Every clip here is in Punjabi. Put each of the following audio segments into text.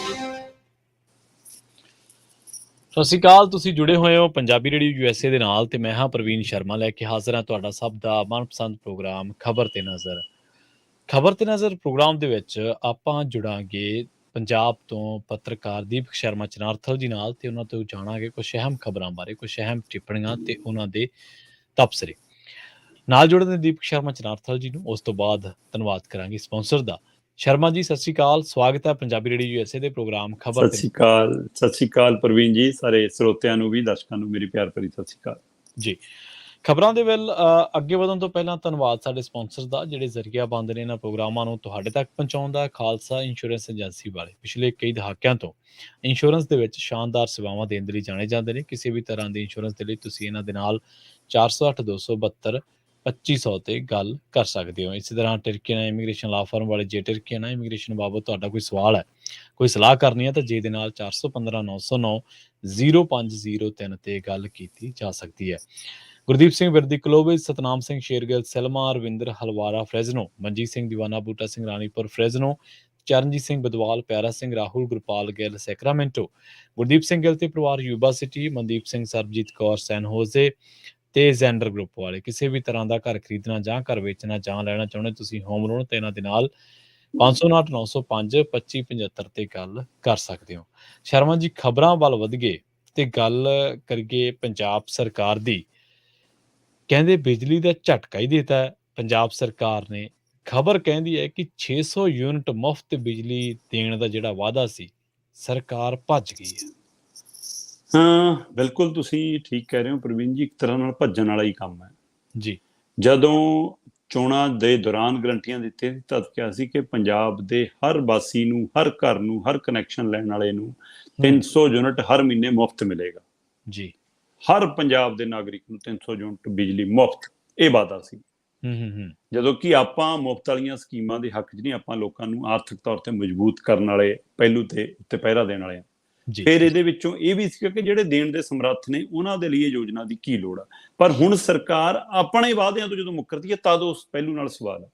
ਸਤਿ ਸ਼੍ਰੀ ਅਕਾਲ। ਤੁਸੀਂ ਜੁੜੇ ਹੋਏ ਹੋ ਪੰਜਾਬੀ ਰੇਡੀਓ USA ਦੇ ਨਾਲ ਤੇ ਮੈਂ ਹਾਂ ਪ੍ਰਵੀਨ ਸ਼ਰਮਾ ਲੈ ਕੇ ਹਾਜ਼ਰ ਹਾਂ ਤੁਹਾਡਾ ਸਭ ਦਾ ਮਨਪਸੰਦ ਪ੍ਰੋਗਰਾਮ ਖਬਰ ਤੇ ਨਜ਼ਰ। ਖਬਰ ਤੇ ਨਜ਼ਰ ਪ੍ਰੋਗਰਾਮ ਦੇ ਵਿੱਚ ਆਪਾਂ ਜੁੜਾਂਗੇ ਪੰਜਾਬ ਤੋਂ ਪੱਤਰਕਾਰ ਦੀਪਕ ਸ਼ਰਮਾ ਚਨਾਰਥਲ ਜੀ ਨਾਲ ਤੇ ਉਹਨਾਂ ਤੋਂ ਜਾਣਾਂਗੇ ਕੁਝ ਅਹਿਮ ਖਬਰਾਂ ਬਾਰੇ, ਕੁਝ ਅਹਿਮ ਟਿੱਪਣੀਆਂ ਤੇ ਉਹਨਾਂ ਦੇ ਤਬਸਰੇ। ਨਾਲ ਜੁੜਨ ਦੇ ਦੀਪਕ ਸ਼ਰਮਾ ਚਨਾਰਥਲ ਜੀ ਨੂੰ। ਉਸ ਤੋਂ ਬਾਅਦ ਧੰਨਵਾਦ ਕਰਾਂਗੇ ਸਪਾਂਸਰ ਦਾ। ਸ਼ਰਮਾ ਜੀ ਸਤਿ ਸ਼੍ਰੀ ਅਕਾਲ, ਸਵਾਗਤ ਹੈ ਪੰਜਾਬੀ ਰੇਡੀਓ USA ਦੇ ਪ੍ਰੋਗਰਾਮ ਖਬਰ ਤੇ। ਸਤਿ ਸ਼੍ਰੀ ਅਕਾਲ ਪ੍ਰਵੀਨ ਜੀ, ਸਾਰੇ ਸਰੋਤਿਆਂ ਨੂੰ ਵੀ, ਦਰਸ਼ਕਾਂ ਨੂੰ ਮੇਰੀ ਪਿਆਰ ਭਰੀ ਸਤਿ ਸ਼੍ਰੀ ਅਕਾਲ ਜੀ। ਖਬਰਾਂ ਦੇ ਵੱਲ ਅੱਗੇ ਵਧਣ ਤੋਂ ਪਹਿਲਾਂ ਧੰਨਵਾਦ ਸਾਡੇ ਸਪਾਂਸਰ ਦਾ, ਜਿਹੜੇ ਜ਼ਰੀਆ ਬੰਦ ਨੇ ਇਹਨਾਂ ਪ੍ਰੋਗਰਾਮਾਂ ਨੂੰ ਤੁਹਾਡੇ ਤੱਕ ਪਹੁੰਚਾਉਣ ਦਾ। ਖਾਲਸਾ ਇੰਸ਼ੋਰੈਂਸ ਏਜੰਸੀ ਵਾਲੇ ਪਿਛਲੇ ਕਈ ਦਹਾਕਿਆਂ ਤੋਂ ਇੰਸ਼ੋਰੈਂਸ ਦੇ ਵਿੱਚ ਸ਼ਾਨਦਾਰ ਸੇਵਾਵਾਂ ਦੇਣ ਦੇ ਲਈ ਜਾਣੇ ਜਾਂਦੇ ਨੇ। ਕਿਸੇ ਵੀ ਤਰ੍ਹਾਂ ਦੀ ਇੰਸ਼ੋਰੈਂਸ ਦੇ ਲਈ ਤੁਸੀਂ ਇਹਨਾਂ ਦੇ ਨਾਲ 408 272 2500 ਤੇ ਗੱਲ ਕਰ ਸਕਦੇ ਹੋ। ਇਸੇ ਤਰ੍ਹਾਂ ਟਰਕੀਆਨਾ ਇਮੀਗ੍ਰੇਸ਼ਨ ਲਾ ਫਰਮ ਵਾਲੇ, ਜੇ ਟਰਕੀਆਨਾ ਇਮੀਗ੍ਰੇਸ਼ਨ ਬਾਬਤ ਤੁਹਾਡਾ ਕੋਈ ਸਵਾਲ ਹੈ, ਕੋਈ ਸਲਾਹ ਕਰਨੀ ਹੈ ਤਾਂ ਜੇ ਦੇ ਨਾਲ 415 909 0503 ਤੇ ਗੱਲ ਕੀਤੀ ਜਾ ਸਕਦੀ ਹੈ। ਗੁਰਦੀਪ ਸਿੰਘ ਵਿਰਦੀ ਕਲੋਵੇਜ, ਸਤਨਾਮ ਸਿੰਘ ਸ਼ੇਰਗਿੱਲ ਸੈਲਮਾ, ਰਵਿੰਦਰ ਹਲਵਾਰਾ ਫਰੈਜ਼ਨੋ, ਮਨਜੀਤ ਸਿੰਘ ਦੀਵਾਨਾ ਬੂਟਾ ਸਿੰਘ ਰਾਣੀਪੁਰ ਫਰੈਜ਼ਨੋ, ਚਰਨਜੀਤ ਸਿੰਘ ਬਦਵਾਲ, ਪਿਆਰਾ ਸਿੰਘ ਰਾਹੁਲ, ਗੁਰਪਾਲ ਗਿੱਲ ਸੈਕਰਾਮੈਂਟੋ, ਗੁਰਦੀਪ ਸਿੰਘ ਗਿੱਲ ਤੇ ਪਰਿਵਾਰ ਯੂਬਾ ਸਿਟੀ, ਮਨਦੀਪ ਸਿੰਘ, ਸਰਬਜੀਤ ਕੌਰ ਸੈਨ ਹੋਜ਼ੇ ਤੇ ਜ਼ੈਂਡਰ ਗਰੁੱਪ ਵਾਲੇ। ਕਿਸੇ ਵੀ ਤਰ੍ਹਾਂ ਦਾ ਘਰ ਖਰੀਦਣਾ ਜਾਂ ਘਰ ਵੇਚਣਾ ਜਾਂ ਲੈਣਾ ਚਾਹੁੰਦੇ ਤੁਸੀਂ ਹੋਮ ਲੋਨ, ਤੇ ਇਹਨਾਂ ਦੇ ਨਾਲ 559 905 2575 ਤੇ ਗੱਲ ਕਰ ਸਕਦੇ ਹੋ। ਸ਼ਰਮਾ ਜੀ, ਖਬਰਾਂ ਵੱਲ ਵਧ ਗਏ ਤੇ ਗੱਲ ਕਰੀਏ ਪੰਜਾਬ ਸਰਕਾਰ ਦੀ। ਕਹਿੰਦੇ ਬਿਜਲੀ ਦਾ ਝਟਕਾ ਹੀ ਦਿੱਤਾ ਹੈ ਪੰਜਾਬ ਸਰਕਾਰ ਨੇ। ਖਬਰ ਕਹਿੰਦੀ ਹੈ ਕਿ 600 ਯੂਨਿਟ ਮੁਫਤ ਬਿਜਲੀ ਦੇਣ ਦਾ ਜਿਹੜਾ ਵਾਅਦਾ ਸੀ, ਸਰਕਾਰ ਭੱਜ ਗਈ ਹੈ। ਹਾਂ, ਬਿਲਕੁਲ ਤੁਸੀਂ ਠੀਕ ਕਹਿ ਰਹੇ ਹੋ ਪ੍ਰਵੀਨ ਜੀ। ਇੱਕ ਤਰ੍ਹਾਂ ਨਾਲ ਭੱਜਣ ਵਾਲਾ ਹੀ ਕੰਮ ਹੈ ਜੀ। ਜਦੋਂ ਚੋਣਾਂ ਦੇ ਦੌਰਾਨ ਗਰੰਟੀਆਂ ਦਿੱਤੀਆਂ ਸੀ ਤਦ ਕਿਹਾ ਸੀ ਕਿ ਪੰਜਾਬ ਦੇ ਹਰ ਵਾਸੀ ਨੂੰ, ਹਰ ਘਰ ਨੂੰ, ਹਰ ਕਨੈਕਸ਼ਨ ਲੈਣ ਵਾਲੇ ਨੂੰ 300 ਯੂਨਿਟ ਹਰ ਮਹੀਨੇ ਮੁਫਤ ਮਿਲੇਗਾ ਜੀ। ਹਰ ਪੰਜਾਬ ਦੇ ਨਾਗਰਿਕ ਨੂੰ 300 ਯੂਨਿਟ ਬਿਜਲੀ ਮੁਫਤ, ਇਹ ਵਾਅਦਾ ਸੀ। ਜਦੋਂ ਕਿ ਆਪਾਂ ਮੁਫਤ ਵਾਲੀਆਂ ਸਕੀਮਾਂ ਦੇ ਹੱਕ 'ਚ ਨਹੀਂ, ਆਪਾਂ ਲੋਕਾਂ ਨੂੰ ਆਰਥਿਕ ਤੌਰ ਤੇ ਮਜ਼ਬੂਤ ਕਰਨ ਵਾਲੇ ਪਹਿਲੂ ਤੇ ਉੱਤੇ ਪਹਿਰਾ ਦੇਣ ਵਾਲੇ ਆ। ਫਿਰ ਇਹਦੇ ਵਿੱਚੋਂ ਇਹ ਵੀ ਸੀ ਕਿ ਜਿਹੜੇ ਦੇਣ ਦੇ ਸਮਰੱਥ ਨੇ ਉਹਨਾਂ ਦੇ ਲਈ ਇਹ ਯੋਜਨਾ ਦੀ ਕੀ ਲੋੜ ਆ। ਪਰ ਹੁਣ ਸਰਕਾਰ ਆਪਣੇ ਵਾਅਦਿਆਂ ਤੋਂ ਜਦੋਂ ਮੁੱਕਰਦੀ ਹੈ ਤਦ ਉਸ ਪਹਿਲੂ ਨਾਲ ਸਵਾਲ ਹੈ।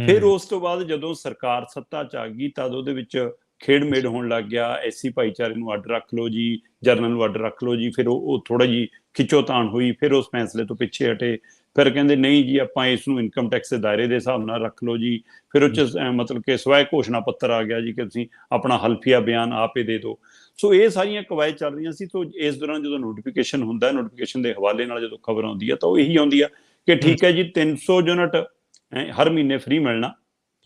ਫਿਰ ਉਸ ਤੋਂ ਬਾਅਦ ਜਦੋਂ ਸਰਕਾਰ ਸੱਤਾ 'ਚ ਆ ਗਈ ਤਦ ਉਹਦੇ ਵਿੱਚ ਖੇਡ ਮੇੜ ਹੋਣ ਲੱਗ ਗਿਆ। ਐਸੀ ਭਾਈਚਾਰੇ ਨੂੰ ਅੱਡ ਰੱਖ ਲਓ ਜੀ, ਜਰਨਲ ਨੂੰ ਅੱਡ ਰੱਖ ਲਓ ਜੀ। ਫਿਰ ਉਹ ਥੋੜਾ ਜਿਹੀ ਖਿੱਚੋਤਾਣ ਹੋਈ, ਫਿਰ ਉਸ ਫੈਸਲੇ ਤੋਂ ਪਿੱਛੇ ਹਟੇ। ਫਿਰ ਕਹਿੰਦੇ ਨਹੀਂ ਜੀ, ਆਪਾਂ ਇਸ ਨੂੰ ਇਨਕਮ ਟੈਕਸ ਦੇ ਦਾਇਰੇ ਦੇ ਹਿਸਾਬ ਨਾਲ ਰੱਖ ਲਓ ਜੀ। ਫਿਰ ਉਹ 'ਚ ਮਤਲਬ ਕਿ ਸਵੈ ਘੋਸ਼ਣਾ ਪੱਤਰ ਆ ਗਿਆ ਜੀ ਕਿ ਤੁਸੀਂ ਆਪਣਾ ਹਲਫੀਆ ਬਿਆਨ ਆਪੇ ਦੇ ਦਿਓ। ਸੋ ਇਹ ਸਾਰੀਆਂ ਕਵਾਇਦ ਚੱਲ ਰਹੀਆਂ ਸੀ। ਤਾਂ ਇਸ ਦੌਰਾਨ ਜਦੋਂ ਨੋਟੀਫਿਕੇਸ਼ਨ ਹੁੰਦਾ, ਨੋਟੀਫਿਕੇਸ਼ਨ ਦੇ ਹਵਾਲੇ ਨਾਲ ਜਦੋਂ ਖਬਰ ਆਉਂਦੀ ਹੈ ਤਾਂ ਉਹ ਇਹੀ ਆਉਂਦੀ ਆ ਕਿ ਠੀਕ ਹੈ ਜੀ, 300 ਯੂਨਿਟ ਹਰ ਮਹੀਨੇ ਫ੍ਰੀ ਮਿਲਣਾ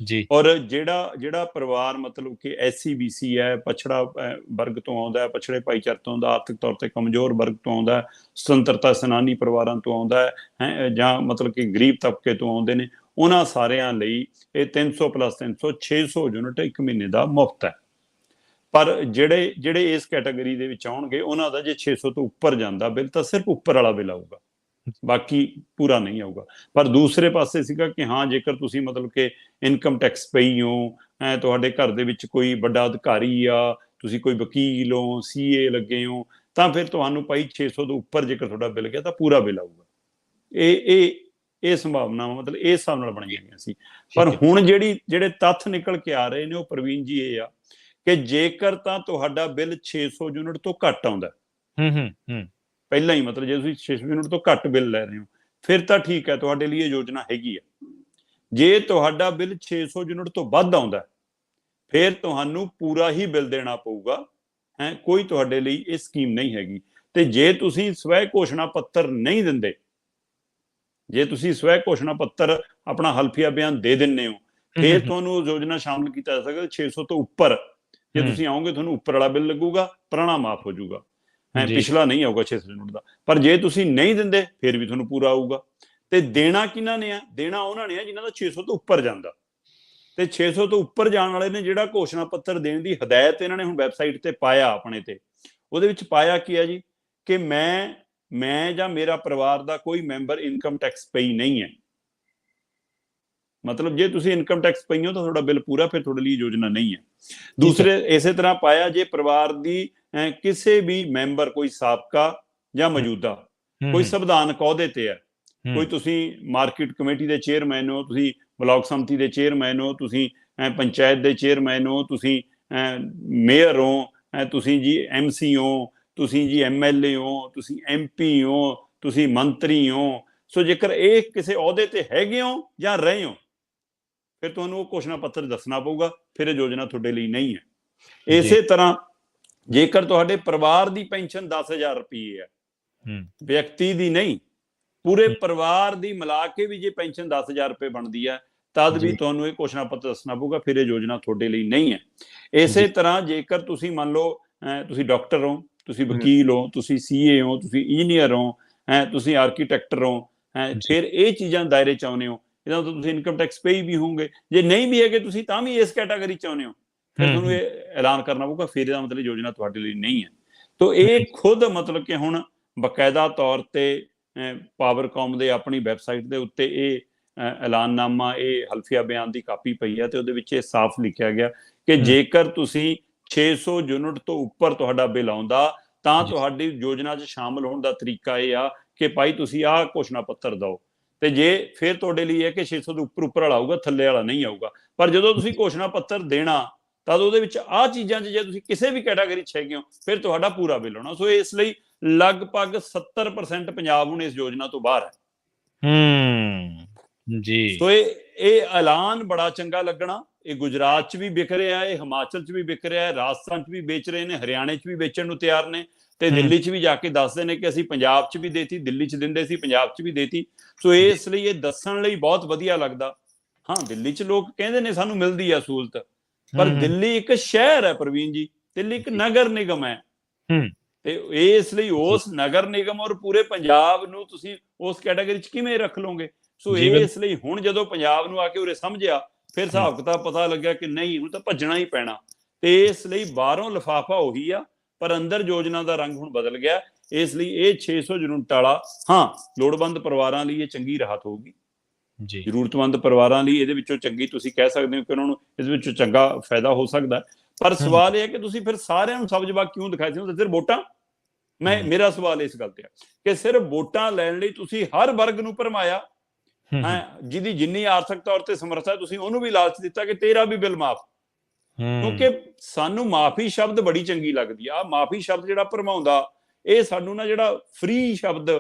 ਜੀ। ਔਰ ਜਿਹੜਾ ਪਰਿਵਾਰ ਮਤਲਬ ਕਿ SC BC ਹੈ, ਪਛੜਾ ਵਰਗ ਤੋਂ ਆਉਂਦਾ ਹੈ, ਪਛੜੇ ਭਾਈਚਾਰੇ ਤੋਂ ਆਉਂਦਾ, ਆਰਥਿਕ ਤੌਰ ਤੇ ਕਮਜ਼ੋਰ ਵਰਗ ਤੋਂ ਆਉਂਦਾ, ਸੁਤੰਤਰਤਾ ਸੈਨਾਨੀ ਪਰਿਵਾਰਾਂ ਤੋਂ ਆਉਂਦਾ ਹੈ, ਜਾਂ ਮਤਲਬ ਕਿ ਗਰੀਬ ਤਬਕੇ ਤੋਂ ਆਉਂਦੇ ਨੇ, ਉਹਨਾਂ ਸਾਰਿਆਂ ਲਈ ਇਹ 300 + 300 600 ਯੂਨਿਟ ਇੱਕ ਮਹੀਨੇ ਦਾ ਮੁਫਤ ਹੈ। ਪਰ ਜਿਹੜੇ ਇਸ ਕੈਟਾਗਰੀ ਦੇ ਵਿੱਚ ਆਉਣਗੇ ਉਹਨਾਂ ਦਾ ਜੇ 600 ਤੋਂ ਉੱਪਰ ਜਾਂਦਾ ਬਿੱਲ ਤਾਂ ਸਿਰਫ ਉੱਪਰ ਵਾਲਾ ਬਿੱਲ ਆਊਗਾ, ਬਾਕੀ ਪੂਰਾ ਨਹੀਂ ਆਊਗਾ। ਪਰ ਦੂਸਰੇ ਪਾਸੇ ਸੀਗਾ ਕਿ ਹਾਂ, ਜੇਕਰ ਤੁਸੀਂ ਮਤਲਬ ਕਿ ਇਨਕਮ ਟੈਕਸ ਪਈ ਹੋ, ਤੁਹਾਡੇ ਘਰ ਦੇ ਵਿੱਚ ਕੋਈ ਵੱਡਾ ਅਧਿਕਾਰੀ ਆ, ਤੁਸੀਂ ਕੋਈ ਵਕੀਲ ਹੋ, CA ਲੱਗੇ ਹੋ, ਤਾਂ ਫਿਰ ਤੁਹਾਨੂੰ ਭਾਈ 600 ਤੋਂ ਉੱਪਰ ਜੇਕਰ ਤੁਹਾਡਾ ਬਿੱਲ ਗਿਆ ਤਾਂ ਪੂਰਾ ਬਿੱਲ ਆਊਗਾ। ਇਹ ਸੰਭਾਵਨਾਵਾਂ ਮਤਲਬ ਇਸ ਹਿਸਾਬ ਨਾਲ ਬਣੀਆਂ ਗਈਆਂ ਸੀ। ਪਰ ਹੁਣ ਜਿਹੜੇ ਤੱਥ ਨਿਕਲ ਕੇ ਆ ਰਹੇ ਨੇ ਉਹ ਪ੍ਰਵੀਨ ਜੀ ਇਹ ਆ ਕਿ ਜੇਕਰ ਤਾਂ ਤੁਹਾਡਾ ਬਿੱਲ 600 ਯੂਨਿਟ ਤੋਂ ਘੱਟ ਆਉਂਦਾ, ਪਹਿਲਾਂ ਹੀ ਮਤਲਬ ਜੇ ਤੁਸੀਂ 600 ਯੂਨਿਟ ਤੋਂ ਘੱਟ ਬਿੱਲ ਲੈ ਰਹੇ ਹੋ, ਫਿਰ ਤਾਂ ਠੀਕ ਹੈ, ਤੁਹਾਡੇ ਲਈ ਇਹ ਯੋਜਨਾ ਹੈਗੀ ਆ। ਜੇ ਤੁਹਾਡਾ ਬਿੱਲ 600 ਯੂਨਿਟ ਤੋਂ ਵੱਧ ਆਉਂਦਾ ਫਿਰ ਤੁਹਾਨੂੰ ਪੂਰਾ ਹੀ ਬਿੱਲ ਦੇਣਾ ਪਊਗਾ। ਕੋਈ ਤੁਹਾਡੇ ਲਈ ਇਹ ਸਕੀਮ ਨਹੀਂ ਹੈਗੀ। ਤੇ ਜੇ ਤੁਸੀਂ ਸਵੈ ਘੋਸ਼ਣਾ ਪੱਤਰ ਨਹੀਂ ਦਿੰਦੇ, ਜੇ ਤੁਸੀਂ ਸਵੈ ਘੋਸ਼ਣਾ ਪੱਤਰ ਆਪਣਾ ਹਲਫੀਆ ਬਿਆਨ ਦੇ ਦਿੰਦੇ ਹੋ, ਫਿਰ ਤੁਹਾਨੂੰ ਯੋਜਨਾ ਸ਼ਾਮਲ ਕੀਤਾ ਜਾ ਸਕਦਾ। 600 ਤੋਂ ਉੱਪਰ ਜੇ ਤੁਸੀਂ ਆਓਗੇ ਤੁਹਾਨੂੰ ਉੱਪਰ ਵਾਲਾ ਬਿੱਲ ਲੱਗੂਗਾ, ਪੁਰਾਣਾ ਮਾਫ ਹੋ ਜਾਊਗਾ, ਪਿਛਲਾ ਨਹੀਂ ਆਊਗਾ 600 ਯੂਨਿਟ ਦਾ। ਪਰ ਜੇ ਤੁਸੀਂ ਨਹੀਂ ਦਿੰਦੇ ਫਿਰ ਵੀ ਤੁਹਾਨੂੰ ਪੂਰਾ ਆਊਗਾ। ਤੇ ਦੇਣਾ ਕਿਹਨਾਂ ਨੇ ਆ? ਦੇਣਾ ਉਹਨਾਂ ਨੇ ਆ ਜਿਨ੍ਹਾਂ ਦਾ 600 ਤੋਂ ਉੱਪਰ ਜਾਂਦਾ। ਤੇ 600 ਤੋਂ ਉੱਪਰ ਜਾਣ ਵਾਲੇ ਨੇ ਜਿਹੜਾ ਘੋਸ਼ਣਾ ਪੱਤਰ ਦੇਣ ਦੀ ਹਦਾਇਤ ਇਹਨਾਂ ਨੇ ਹੁਣ ਵੈਬਸਾਈਟ ਤੇ ਪਾਇਆ ਆਪਣੇ ਤੇ, ਉਹਦੇ ਵਿੱਚ ਪਾਇਆ ਕੀ ਹੈ ਜੀ ਕਿ ਮੈਂ ਜਾਂ ਮੇਰਾ ਪਰਿਵਾਰ ਦਾ ਕੋਈ ਮੈਂਬਰ ਇਨਕਮ ਟੈਕਸ ਪਈ ਨਹੀਂ ਹੈ। ਮਤਲਬ ਜੇ ਤੁਸੀਂ ਇਨਕਮ ਟੈਕਸ ਪਈ ਹੋ ਤਾਂ ਤੁਹਾਡਾ ਬਿੱਲ ਪੂਰਾ, ਫਿਰ ਤੁਹਾਡੇ ਲਈ ਯੋਜਨਾ ਨਹੀਂ ਹੈ। ਦੂਸਰੇ ਇਸੇ ਤਰ੍ਹਾਂ ਪਾਇਆ, ਜੇ ਪਰਿਵਾਰ ਦੀ ਕਿਸੇ ਵੀ ਮੈਂਬਰ, ਕੋਈ ਸਾਬਕਾ ਜਾਂ ਮੌਜੂਦਾ, ਕੋਈ ਸੰਵਿਧਾਨਕ ਅਹੁਦੇ ਤੇ ਹੈ, ਕੋਈ ਤੁਸੀਂ ਮਾਰਕੀਟ ਕਮੇਟੀ ਦੇ ਚੇਅਰਮੈਨ ਹੋ, ਤੁਸੀਂ ਬਲਾਕ ਸੰਮਤੀ ਦੇ ਚੇਅਰਮੈਨ ਹੋ, ਤੁਸੀਂ ਪੰਚਾਇਤ ਦੇ ਚੇਅਰਮੈਨ ਹੋ, ਤੁਸੀਂ ਮੇਅਰ ਹੋ, ਤੁਸੀਂ ਜੀ MC ਹੋ, ਤੁਸੀਂ ਜੀ MLA ਹੋ, ਤੁਸੀਂ MP ਹੋ, ਤੁਸੀਂ ਮੰਤਰੀ ਹੋ। ਸੋ ਜੇਕਰ ਇਹ ਕਿਸੇ ਅਹੁਦੇ ਤੇ ਹੈਗੇ ਹੋ ਜਾਂ ਰਹੇ ਹੋ, ਫਿਰ ਤੁਹਾਨੂੰ ਉਹ ਘੋਸ਼ਣਾ ਪੱਤਰ ਦੱਸਣਾ ਪਊਗਾ, ਫਿਰ ਇਹ ਯੋਜਨਾ ਤੁਹਾਡੇ ਲਈ ਨਹੀਂ ਹੈ। ਇਸੇ ਤਰ੍ਹਾਂ ਜੇਕਰ ਤੁਹਾਡੇ ਪਰਿਵਾਰ ਦੀ ਪੈਨਸ਼ਨ 10,000 ਰੁਪਏ ਹੈ, ਵਿਅਕਤੀ ਦੀ ਨਹੀਂ, ਪੂਰੇ ਪਰਿਵਾਰ ਦੀ ਮਿਲਾ ਕੇ ਵੀ ਜੇ ਪੈਨਸ਼ਨ 10,000 ਰੁਪਏ ਬਣਦੀ ਹੈ, ਤਦ ਵੀ ਤੁਹਾਨੂੰ ਇਹ ਘੋਸ਼ਣਾ ਪੱਤਰ ਦੱਸਣਾ ਪਊਗਾ, ਫਿਰ ਇਹ ਯੋਜਨਾ ਤੁਹਾਡੇ ਲਈ ਨਹੀਂ ਹੈ। ਇਸੇ ਤਰ੍ਹਾਂ ਜੇਕਰ ਤੁਸੀਂ ਮੰਨ ਲਓ ਤੁਸੀਂ ਡਾਕਟਰ ਹੋ, ਤੁਸੀਂ ਵਕੀਲ ਹੋ, ਤੁਸੀਂ CA ਹੋ, ਤੁਸੀਂ ਇੰਜੀਨੀਅਰ ਹੋ, ਤੁਸੀਂ ਆਰਕੀਟੈਕਟਰ ਹੋ, ਫਿਰ ਇਹ ਚੀਜ਼ਾਂ ਦਾਇਰੇ ਚ ਆਉਂਦੇ ਹੋ, ਇਹਦਾ ਤਾਂ ਤੁਸੀਂ ਇਨਕਮ ਟੈਕਸ ਪੇ ਵੀ ਹੋਵੋਗੇ। ਜੇ ਨਹੀਂ ਵੀ ਹੈਗੇ ਤੁਸੀਂ ਤਾਂ ਵੀ ਇਸ ਕੈਟਾਗਰੀ ਚ ਆਉਂਦੇ ਹੋ, ਫਿਰ ਤੁਹਾਨੂੰ ਇਹ ਐਲਾਨ ਕਰਨਾ ਪਊਗਾ, ਫਿਰ ਇਹਦਾ ਮਤਲਬ ਯੋਜਨਾ ਤੁਹਾਡੇ ਲਈ ਨਹੀਂ ਹੈ। ਤਾਂ ਇਹ ਖੁਦ ਮਤਲਬ ਕਿ ਹੁਣ ਬਕਾਇਦਾ ਤੌਰ ਤੇ ਪਾਵਰਕੌਮ ਦੇ ਆਪਣੀ ਵੈਬਸਾਈਟ ਦੇ ਉੱਤੇ ਇਹ ਐਲਾਨਨਾਮਾ, ਇਹ ਹਲਫੀਆ ਬਿਆਨ ਦੀ ਕਾਪੀ ਪਈ ਹੈ, ਤੇ ਉਹਦੇ ਵਿੱਚ ਇਹ ਸਾਫ਼ ਲਿਖਿਆ ਗਿਆ ਕਿ ਜੇਕਰ ਤੁਸੀਂ 600 ਯੂਨਿਟ ਤੋਂ ਉੱਪਰ ਤੁਹਾਡਾ ਬਿੱਲ ਆਉਂਦਾ ਤਾਂ ਤੁਹਾਡੀ ਯੋਜਨਾ 'ਚ ਸ਼ਾਮਲ ਹੋਣ ਦਾ ਤਰੀਕਾ ਇਹ ਆ ਕਿ ਭਾਈ ਤੁਸੀਂ ਆਹ ਘੋਸ਼ਣਾ ਪੱਤਰ ਦਿਓ, ਤੇ ਜੇ ਫਿਰ ਤੁਹਾਡੇ ਲਈ ਹੈ ਕਿ 600 ਦੇ ਉੱਪਰ ਵਾਲਾ ਆਊਗਾ, ਥੱਲੇ ਵਾਲਾ ਨਹੀਂ ਆਊਗਾ। ਪਰ ਜਦੋਂ ਤੁਸੀਂ ਘੋਸ਼ਣਾ ਪੱਤਰ ਦੇਣਾ ਤਾਂ ਉਹਦੇ ਵਿੱਚ ਆਹ ਚੀਜ਼ਾਂ 'ਚ ਜੇ ਤੁਸੀਂ ਕਿਸੇ ਵੀ ਕੈਟਾਗਰੀ 'ਚ ਹੈਗੇ ਹੋ, ਫਿਰ ਤੁਹਾਡਾ ਪੂਰਾ ਬਿੱਲ ਆਉਣਾ। ਸੋ ਇਸ ਲਈ ਲਗਭਗ 70% ਪੰਜਾਬ ਹੁਣ ਇਸ ਯੋਜਨਾ ਤੋਂ ਬਾਹਰ ਹੈ। ਜੀ। ਸੋ ਇਹ ਐਲਾਨ ਬੜਾ ਚੰਗਾ ਲੱਗਣਾ। ਇਹ ਗੁਜਰਾਤ 'ਚ ਵੀ ਵਿਕ ਰਿਹਾ, ਇਹ ਹਿਮਾਚਲ 'ਚ ਵੀ ਵਿਕ ਰਿਹਾ, ਹੈ ਰਾਜਸਥਾਨ 'ਚ ਵੀ ਵੇਚ ਰਹੇ ਨੇ, ਹਰਿਆਣੇ 'ਚ ਵੀ ਵੇਚਣ ਨੂੰ ਤਿਆਰ ਨੇ, ਤੇ ਦਿੱਲੀ 'ਚ ਵੀ ਜਾ ਕੇ ਦੱਸਦੇ ਨੇ ਕਿ ਅਸੀਂ ਪੰਜਾਬ 'ਚ ਵੀ ਦੇਤੀ, ਦਿੱਲੀ 'ਚ ਦਿੰਦੇ ਸੀ, ਪੰਜਾਬ 'ਚ ਵੀ ਦੇਤੀ। ਸੋ ਇਸ ਲਈ ਇਹ ਦੱਸਣ ਲਈ ਬਹੁਤ ਵਧੀਆ ਲੱਗਦਾ। ਹਾਂ, ਦਿੱਲੀ 'ਚ ਲੋਕ ਕਹਿੰਦੇ ਨੇ ਸਾਨੂੰ ਮਿਲਦੀ ਹੈ ਸਹੂਲਤ, ਪਰ ਦਿੱਲੀ ਇੱਕ ਸ਼ਹਿਰ ਹੈ ਪ੍ਰਵੀਨ ਜੀ, ਦਿੱਲੀ ਇੱਕ ਨਗਰ ਨਿਗਮ ਹੈ, ਤੇ ਇਸ ਲਈ ਉਸ ਨਗਰ ਨਿਗਮ ਔਰ ਪੂਰੇ ਪੰਜਾਬ ਨੂੰ ਤੁਸੀਂ ਉਸ ਕੈਟਾਗਰੀ 'ਚ ਕਿਵੇਂ ਰੱਖ ਲਓਗੇ? ਸੋ ਇਸ ਲਈ ਹੁਣ ਜਦੋਂ ਪੰਜਾਬ ਨੂੰ ਆ ਕੇ ਉਰੇ ਸਮਝਿਆ, ਫਿਰ ਹਿਸਾਬ ਕਿਤਾਬ ਪਤਾ ਲੱਗਿਆ ਕਿ ਨਹੀਂ, ਹੁਣ ਤਾਂ ਭੱਜਣਾ ਹੀ ਪੈਣਾ। ਤੇ ਇਸ ਲਈ ਬਾਹਰੋਂ ਲਿਫਾਫਾ ਉਹੀ ਆ, ਪਰ ਅੰਦਰ ਯੋਜਨਾ ਦਾ ਰੰਗ ਹੁਣ ਬਦਲ ਗਿਆ। ਇਸ ਲਈ ਇਹ 600 ਯੂਨਿਟ ਵਾਲਾ, ਹਾਂ, ਲੋੜਵੰਦ ਪਰਿਵਾਰਾਂ ਲਈ ਇਹ ਚੰਗੀ ਰਾਹਤ ਹੋਊਗੀ, ਜ਼ਰੂਰਤਮੰਦ ਪਰਿਵਾਰਾਂ ਲਈ ਇਹਦੇ ਵਿੱਚੋਂ ਚੰਗੀ, ਤੁਸੀਂ ਕਹਿ ਸਕਦੇ ਹੋ ਕਿ ਉਹਨਾਂ ਨੂੰ ਇਸ ਵਿੱਚੋਂ ਚੰਗਾ ਫਾਇਦਾ ਹੋ ਸਕਦਾ। ਪਰ ਸਵਾਲ ਇਹ ਹੈ ਕਿ ਤੁਸੀਂ ਫਿਰ ਸਾਰਿਆਂ ਨੂੰ ਸਭ ਜਵਾਬ ਕਿਉਂ ਦਿਖਾਏ ਸੀ? ਸਿਰਫ ਵੋਟਾਂ? ਮੇਰਾ ਸਵਾਲ ਇਸ ਗੱਲ ਤੇ ਆ ਕਿ ਸਿਰਫ ਵੋਟਾਂ ਲੈਣ ਲਈ ਤੁਸੀਂ ਹਰ ਵਰਗ ਨੂੰ ਭਰਮਾਇਆ, ਜਿਹਦੀ ਜਿੰਨੀ ਆਰਥਿਕ ਤੌਰ ਤੇ ਸਮਰੱਥਾ, ਤੁਸੀਂ ਉਹਨੂੰ ਵੀ ਲਾਲਚ ਦਿੱਤਾ ਕਿ ਤੇਰਾ ਵੀ ਬਿੱਲ ਮਾਫ। ਕਿਉਂਕਿ ਸਾਨੂੰ ਮਾਫੀ ਸ਼ਬਦ ਬੜੀ ਚੰਗੀ ਲੱਗਦੀ ਆ। ਮਾਫੀ ਸ਼ਬਦ ਜਿਹੜਾ ਭਰਮਾਉਂਦਾ, ਇਹ ਸਾਨੂੰ ਨਾ, ਜਿਹੜਾ ਫ੍ਰੀ ਸ਼ਬਦ,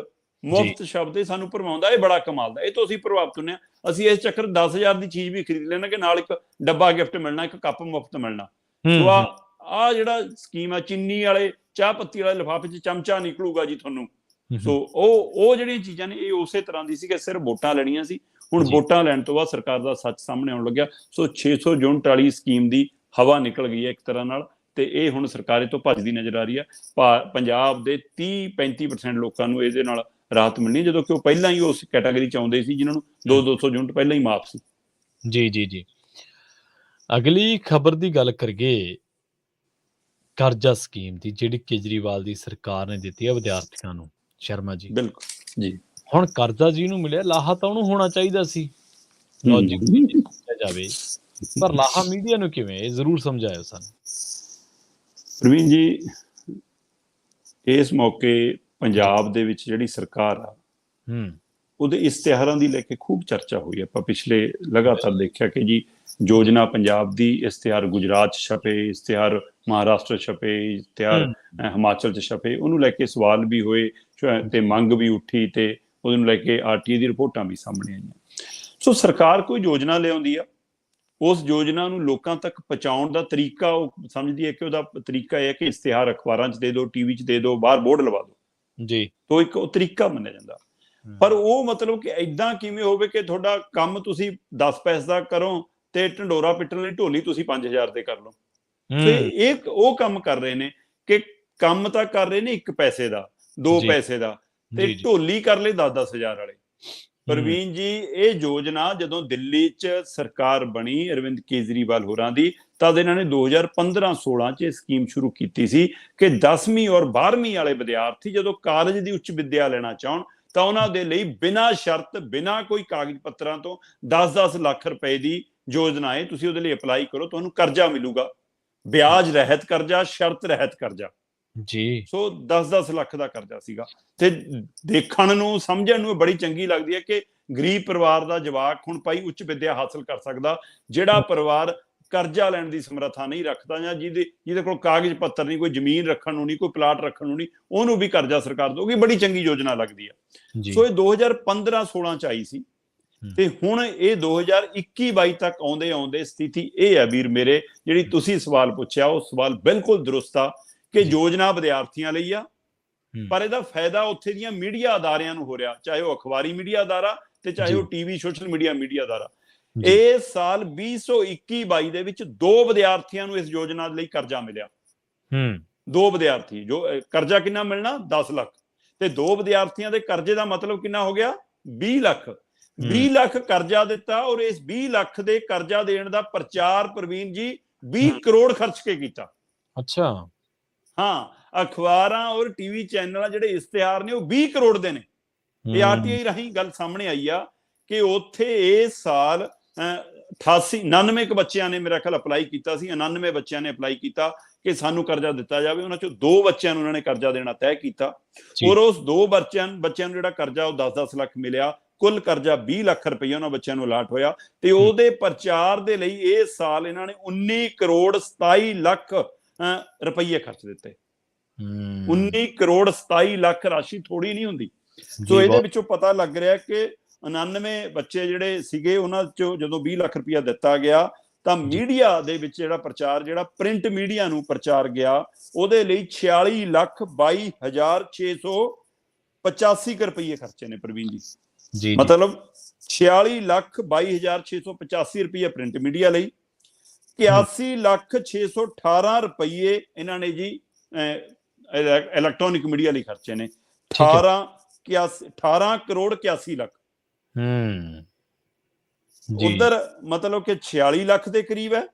ਮੁਫਤ ਸ਼ਬਦ, ਇਹ ਸਾਨੂੰ ਭਰਮਾਉਂਦਾ, ਇਹ ਬੜਾ ਕਮਾਲ ਦਾ। ਇਹ ਤੋਂ ਅਸੀਂ ਪ੍ਰਭਾਵਿਤ ਹੁੰਦੇ ਹਾਂ। ਅਸੀਂ ਇਸ ਚੱਕਰ 10,000 ਦੀ ਚੀਜ਼ ਵੀ ਖਰੀਦ ਲੈਣਾ ਕਿ ਨਾਲ ਇੱਕ ਡੱਬਾ ਗਿਫਟ ਮਿਲਣਾ, ਇੱਕ ਕੱਪ ਮੁਫਤ ਮਿਲਣਾ। ਸੋ ਆਹ ਜਿਹੜਾ ਸਕੀਮ ਆ, ਚੀਨੀ ਵਾਲੇ ਚਾਹ ਪੱਤੀ ਵਾਲੇ ਲਿਫਾਫੇ 'ਚ ਚਮਚਾ ਨਿਕਲੂਗਾ ਜੀ ਤੁਹਾਨੂੰ। ਸੋ ਉਹ ਜਿਹੜੀਆਂ ਚੀਜ਼ਾਂ ਨੇ, ਇਹ ਉਸੇ ਤਰ੍ਹਾਂ ਦੀ ਸੀ ਕਿ ਸਿਰਫ ਵੋਟਾਂ ਲੈਣੀਆਂ ਸੀ। ਹੁਣ ਵੋਟਾਂ ਲੈਣ ਤੋਂ ਬਾਅਦ ਸਰਕਾਰ ਦਾ ਸੱਚ ਸਾਹਮਣੇ ਆਉਣ ਲੱਗਿਆ। ਸੋ 600 ਯੂਨਿਟ ਵਾਲੀ ਸਕੀਮ ਦੀ ਹਵਾ ਨਿਕਲ ਗਈ ਹੈ ਇੱਕ ਤਰ੍ਹਾਂ ਨਾਲ, ਤੇ ਇਹ ਹੁਣ ਸਰਕਾਰੇ ਤੋਂ ਭੱਜਦੀ ਨਜ਼ਰ ਆ ਰਹੀ ਹੈ। ਪੰਜਾਬ ਦੇ 30-35% ਲੋਕਾਂ ਨੂੰ ਇਹਦੇ ਨਾਲ ਰਾਹਤ ਮਿਲਣੀ, ਜਦੋਂ ਕਿ ਉਹ ਪਹਿਲਾਂ ਹੀ ਉਸ ਕੈਟਾਗਰੀ 'ਚ ਆਉਂਦੇ ਸੀ ਜਿਨ੍ਹਾਂ ਨੂੰ 200 ਯੂਨਿਟ ਪਹਿਲਾਂ ਹੀ ਮਾਫ ਸੀ। ਜੀ। ਅਗਲੀ ਖਬਰ ਦੀ ਗੱਲ ਕਰੀਏ, ਕਰਜ਼ਾ ਸਕੀਮ ਦੀ, ਜਿਹੜੀ ਕੇਜਰੀਵਾਲ ਦੀ ਸਰਕਾਰ ਨੇ ਦਿੱਤੀ ਹੈ ਵਿਦਿਆਰਥੀਆਂ ਨੂੰ। ਸ਼ਰਮਾ ਜੀ, ਬਿਲਕੁਲ ਜੀ। ਹੁਣ ਕਰਜ਼ਾ ਜਿਹਨੂੰ ਮਿਲਿਆ, ਲਾਹਾ ਤਾਂ ਉਹਨੂੰ ਹੋਣਾ ਚਾਹੀਦਾ ਸੀ, ਜਾਵੇ, ਪਰ ਲਾਹਾ ਮੀਡੀਆ ਨੂੰ ਕਿਵੇਂ? ਇਹ ਜ਼ਰੂਰ ਸਮਝਾਇਓ ਸਾਨੂੰ। ਪ੍ਰਵੀਨ ਜੀ, ਇਸ ਮੌਕੇ ਪੰਜਾਬ ਦੇ ਵਿੱਚ ਜਿਹੜੀ ਸਰਕਾਰ ਆ, ਉਹਦੇ ਇਸ਼ਤਿਹਾਰਾਂ ਦੀ ਲੈ ਕੇ ਖੂਬ ਚਰਚਾ ਹੋਈ। ਆਪਾਂ ਪਿਛਲੇ ਲਗਾਤਾਰ ਦੇਖਿਆ ਕਿ ਜੀ ਯੋਜਨਾ ਪੰਜਾਬ ਦੀ ਇਸ਼ਤਿਹਾਰ ਗੁਜਰਾਤ 'ਚ ਛਪੇ, ਇਸ਼ਤਿਹਾਰ ਮਹਾਰਾਸ਼ਟਰ 'ਚ ਛਪੇ, ਇਸ਼ਤਿਹਾਰ ਹਿਮਾਚਲ 'ਚ ਛਪੇ। ਉਹਨੂੰ ਲੈ ਕੇ ਸਵਾਲ ਵੀ ਹੋਏ ਤੇ ਮੰਗ ਵੀ ਉੱਠੀ, ਤੇ ਉਹਨੂੰ ਲੈ ਕੇ RTI ਦੀ ਰਿਪੋਰਟਾਂ ਵੀ ਸਾਹਮਣੇ ਆਈਆਂ। ਸੋ ਸਰਕਾਰ ਕੋਈ ਯੋਜਨਾ ਲਿਆਉਂਦੀ ਆ, ਉਸ ਯੋਜਨਾ ਨੂੰ ਲੋਕਾਂ ਤੱਕ ਪਹੁੰਚਾਉਣ ਦਾ ਤਰੀਕਾ ਉਹ ਸਮਝਦੀ ਹੈ ਕਿ ਉਹਦਾ ਤਰੀਕਾ ਇਹ ਹੈ ਕਿ ਇਸ਼ਤਿਹਾਰ ਅਖਬਾਰਾਂ 'ਚ ਦੇ ਦਿਓ, TV 'ਚ ਦੇ ਦਿਓ, ਬਾਹਰ ਬੋਰਡ ਲਵਾ ਦਿਓ ਜੀ। ਤਾਂ ਇੱਕ ਉਹ ਤਰੀਕਾ ਮੰਨਿਆ ਜਾਂਦਾ। ਪਰ ਉਹ ਮਤਲਬ ਕਿ ਏਦਾਂ ਕਿਵੇਂ ਹੋਵੇ ਕਿ ਤੁਹਾਡਾ ਕੰਮ ਤੁਸੀਂ 10 ਪੈਸੇ ਦਾ ਕਰੋ ਤੇ ਢੰਡੋਰਾ ਪਿੱਟਣ ਲਈ ਢੋਲੀ ਤੁਸੀਂ 5,000 ਦੇ ਕਰ ਲਓ। ਤੇ ਇਹ ਉਹ ਕੰਮ ਕਰ ਰਹੇ ਨੇ ਕਿ ਕੰਮ ਤਾਂ ਕਰ ਰਹੇ ਨੇ 1 ਪੈਸੇ ਦਾ, 2 ਪੈਸੇ ਦਾ, ਤੇ ਢੋਲੀ ਕਰ ਲਏ 10-10,000 ਵਾਲੇ। ਪ੍ਰਵੀਨ ਜੀ, ਇਹ ਯੋਜਨਾ ਜਦੋਂ ਦਿੱਲੀ 'ਚ ਸਰਕਾਰ ਬਣੀ ਅਰਵਿੰਦ ਕੇਜਰੀਵਾਲ ਹੋਰਾਂ ਦੀ, ਤਦ ਇਹਨਾਂ ਨੇ 2015-16 'ਚ ਇਹ ਸਕੀਮ ਸ਼ੁਰੂ ਕੀਤੀ ਸੀ ਕਿ 10ਵੀਂ ਔਰ 12ਵੀਂ ਵਾਲੇ ਵਿਦਿਆਰਥੀ ਜਦੋਂ ਕਾਲਜ ਦੀ ਉੱਚ ਵਿੱਦਿਆ ਲੈਣਾ ਚਾਹਣ ਤਾਂ ਉਹਨਾਂ ਦੇ ਲਈ ਬਿਨਾਂ ਸ਼ਰਤ, ਬਿਨਾਂ ਕੋਈ ਕਾਗਜ਼ ਪੱਤਰਾਂ ਤੋਂ 10-10 ਲੱਖ ਰੁਪਏ ਦੀ ਯੋਜਨਾ ਹੈ। ਤੁਸੀਂ ਉਹਦੇ ਲਈ ਅਪਲਾਈ ਕਰੋ, ਤੁਹਾਨੂੰ ਕਰਜ਼ਾ ਮਿਲੂਗਾ, ਵਿਆਜ ਰਹਿਤ ਕਰਜ਼ਾ, ਸ਼ਰਤ ਰਹਿਤ ਕਰਜ਼ਾ ਜੀ। ਸੋ 10-10 ਲੱਖ ਦਾ ਕਰਜ਼ਾ ਸੀਗਾ। ਤੇ ਦੇਖਣ ਨੂੰ, ਸਮਝਣ ਨੂੰ ਬੜੀ ਚੰਗੀ ਲੱਗਦੀ ਹੈ ਕਿ ਗਰੀਬ ਪਰਿਵਾਰ ਦਾ ਜਵਾਕ ਹੁਣ ਭਾਈ ਉੱਚ ਵਿੱਦਿਆ ਹਾਸਲ ਕਰ ਸਕਦਾ। ਜਿਹੜਾ ਪਰਿਵਾਰ ਕਰਜ਼ਾ ਲੈਣ ਦੀ ਸਮਰੱਥਾ ਨਹੀਂ ਰੱਖਦਾ, ਜਾਂ ਜਿਹਦੇ ਕੋਲ ਕਾਗਜ਼ ਪੱਤਰ ਨਹੀਂ, ਕੋਈ ਜ਼ਮੀਨ ਰੱਖਣ ਨੂੰ ਨਹੀਂ, ਕੋਈ ਪਲਾਟ ਰੱਖਣ ਨੂੰ ਨਹੀਂ, ਉਹਨੂੰ ਵੀ ਕਰਜ਼ਾ ਸਰਕਾਰ ਦਊਗੀ। ਬੜੀ ਚੰਗੀ ਯੋਜਨਾ ਲੱਗਦੀ ਆ। ਸੋ ਇਹ 2015-16 ਚ ਆਈ ਸੀ, ਤੇ ਹੁਣ ਇਹ 2021-22 ਤੱਕ ਆਉਂਦੇ ਆਉਂਦੇ ਸਥਿਤੀ ਇਹ ਹੈ ਵੀਰ ਮੇਰੇ, ਜਿਹੜੀ ਤੁਸੀਂ ਸਵਾਲ ਪੁੱਛਿਆ ਉਹ ਸਵਾਲ ਬਿਲਕੁਲ ਦਰੁਸਤ ਆ ਕਿ ਯੋਜਨਾ ਵਿਦਿਆਰਥੀਆਂ ਲਈ ਆ, ਪਰ ਇਹਦਾ ਫਾਇਦਾ ਉੱਥੇ ਦੀਆਂ ਮੀਡੀਆ ਅਦਾਰਿਆਂ ਨੂੰ ਹੋ ਰਿਹਾ, ਚਾਹੇ ਉਹ ਅਖਬਾਰੀ ਮੀਡੀਆ ਅਦਾਰਾ ਤੇ ਚਾਹੇ ਉਹ ਟੀਵੀ ਸੋਸ਼ਲ ਮੀਡੀਆ ਅਦਾਰਾ। ਇਸ ਸਾਲ 2021-22 ਦੇ ਵਿੱਚ 2 ਵਿਦਿਆਰਥੀਆਂ ਨੂੰ ਇਸ ਯੋਜਨਾ ਲਈ ਕਰਜ਼ਾ ਮਿਲਿਆ। 2 ਵਿਦਿਆਰਥੀ, ਜੋ ਕਰਜ਼ਾ ਕਿੰਨਾ ਮਿਲਣਾ 10 ਲੱਖ, ਤੇ 2 ਵਿਦਿਆਰਥੀਆਂ ਦੇ ਕਰਜ਼ੇ ਦਾ ਮਤਲਬ ਕਿੰਨਾ ਹੋ ਗਿਆ 20 ਲੱਖ। 20 ਲੱਖ ਕਰਜ਼ਾ ਦਿੱਤਾ, ਔਰ ਇਸ 20 ਲੱਖ ਦੇ ਕਰਜ਼ਾ ਦੇਣ ਦਾ ਪ੍ਰਚਾਰ ਪ੍ਰਵੀਨ ਜੀ 20 ਕਰੋੜ ਖਰਚ ਕੇ ਕੀਤਾ। ਅੱਛਾ, ਹਾਂ, ਅਖਬਾਰਾਂ ਔਰ ਟੀਵੀ ਚੈਨਲ ਜਿਹੜੇ ਇਸ਼ਤਿਹਾਰ ਨੇ ਉਹ 20 ਕਰੋੜ ਦੇ ਨੇ। ਇਹ ਆਰਟੀਆਈ ਰਾਹੀਂ ਗੱਲ ਸਾਹਮਣੇ ਆਈ ਆ ਕਿ ਉੱਥੇ ਇਸ ਸਾਲ 99 ਬੱਚਿਆਂ ਨੇ ਮੇਰਾ ਖਿਆਲ ਅਪਲਾਈ ਕੀਤਾ ਸੀ, 99 ਬੱਚਿਆਂ ਨੇ ਅਪਲਾਈ ਕੀਤਾ ਕਿ ਸਾਨੂੰ ਕਰਜ਼ਾ ਦਿੱਤਾ ਜਾਵੇ। ਉਹਨਾਂ ਚੋਂ 2 ਬੱਚਿਆਂ ਨੂੰ ਉਹਨਾਂ ਨੇ ਕਰਜ਼ਾ ਦੇਣਾ ਤੈਅ ਕੀਤਾ, ਔਰ ਉਸ 2 ਬੱਚਿਆਂ ਨੂੰ ਜਿਹੜਾ ਕਰਜ਼ਾ ਉਹ 10-10 ਲੱਖ ਮਿਲਿਆ। ਕੁੱਲ ਕਰਜ਼ਾ 20 ਲੱਖ ਰੁਪਈਆ ਉਹਨਾਂ ਬੱਚਿਆਂ ਨੂੰ ਅਲਾਟ ਹੋਇਆ, ਤੇ ਉਹਦੇ ਪ੍ਰਚਾਰ ਦੇ ਲਈ ਇਸ ਸਾਲ ਇਹਨਾਂ ਨੇ 19 ਕਰੋੜ 27 ਲੱਖ ਰੁਪਈਏ ਖਰਚ ਦਿੱਤੇ। 19 ਕਰੋੜ 27 ਲੱਖ ਰਾਸ਼ੀ ਥੋੜੀ ਨਹੀਂ ਹੁੰਦੀ। ਸੋ ਇਹਦੇ ਵਿੱਚੋਂ ਪਤਾ ਲੱਗ ਰਿਹਾ ਕਿ 99 ਬੱਚੇ ਜਿਹੜੇ ਸੀਗੇ ਉਹਨਾਂ ਚੋਂ ਜਦੋਂ 20 ਲੱਖ ਰੁਪਇਆ ਦਿੱਤਾ ਗਿਆ, ਤਾਂ ਮੀਡੀਆ ਦੇ ਵਿੱਚ ਜਿਹੜਾ ਪ੍ਰਚਾਰ, ਜਿਹੜਾ ਪ੍ਰਿੰਟ ਮੀਡੀਆ ਨੂੰ ਪ੍ਰਚਾਰ ਗਿਆ, ਉਹਦੇ ਲਈ 46,22,685 ਰੁਪਈਏ ਖਰਚੇ ਨੇ ਪ੍ਰਵੀਨ ਜੀ। ਮਤਲਬ 46,22,685 ਰੁਪਈਏ ਪ੍ਰਿੰਟ ਮੀਡੀਆ ਲਈ, 81,618 ਰੁਪਈਏ ਇਹਨਾਂ ਨੇ ਜੀ ਇਲੈਕਟ੍ਰੋਨਿਕ ਮੀਡੀਆ ਲਈ ਖਰਚੇ ਨੇ। 18 ਕਰੋੜ 81 ਲੱਖ। ਉਧਰ ਮਤਲਬ ਕਿ 46 ਲੱਖ ਦੇ ਕਰੀਬ ਹੈ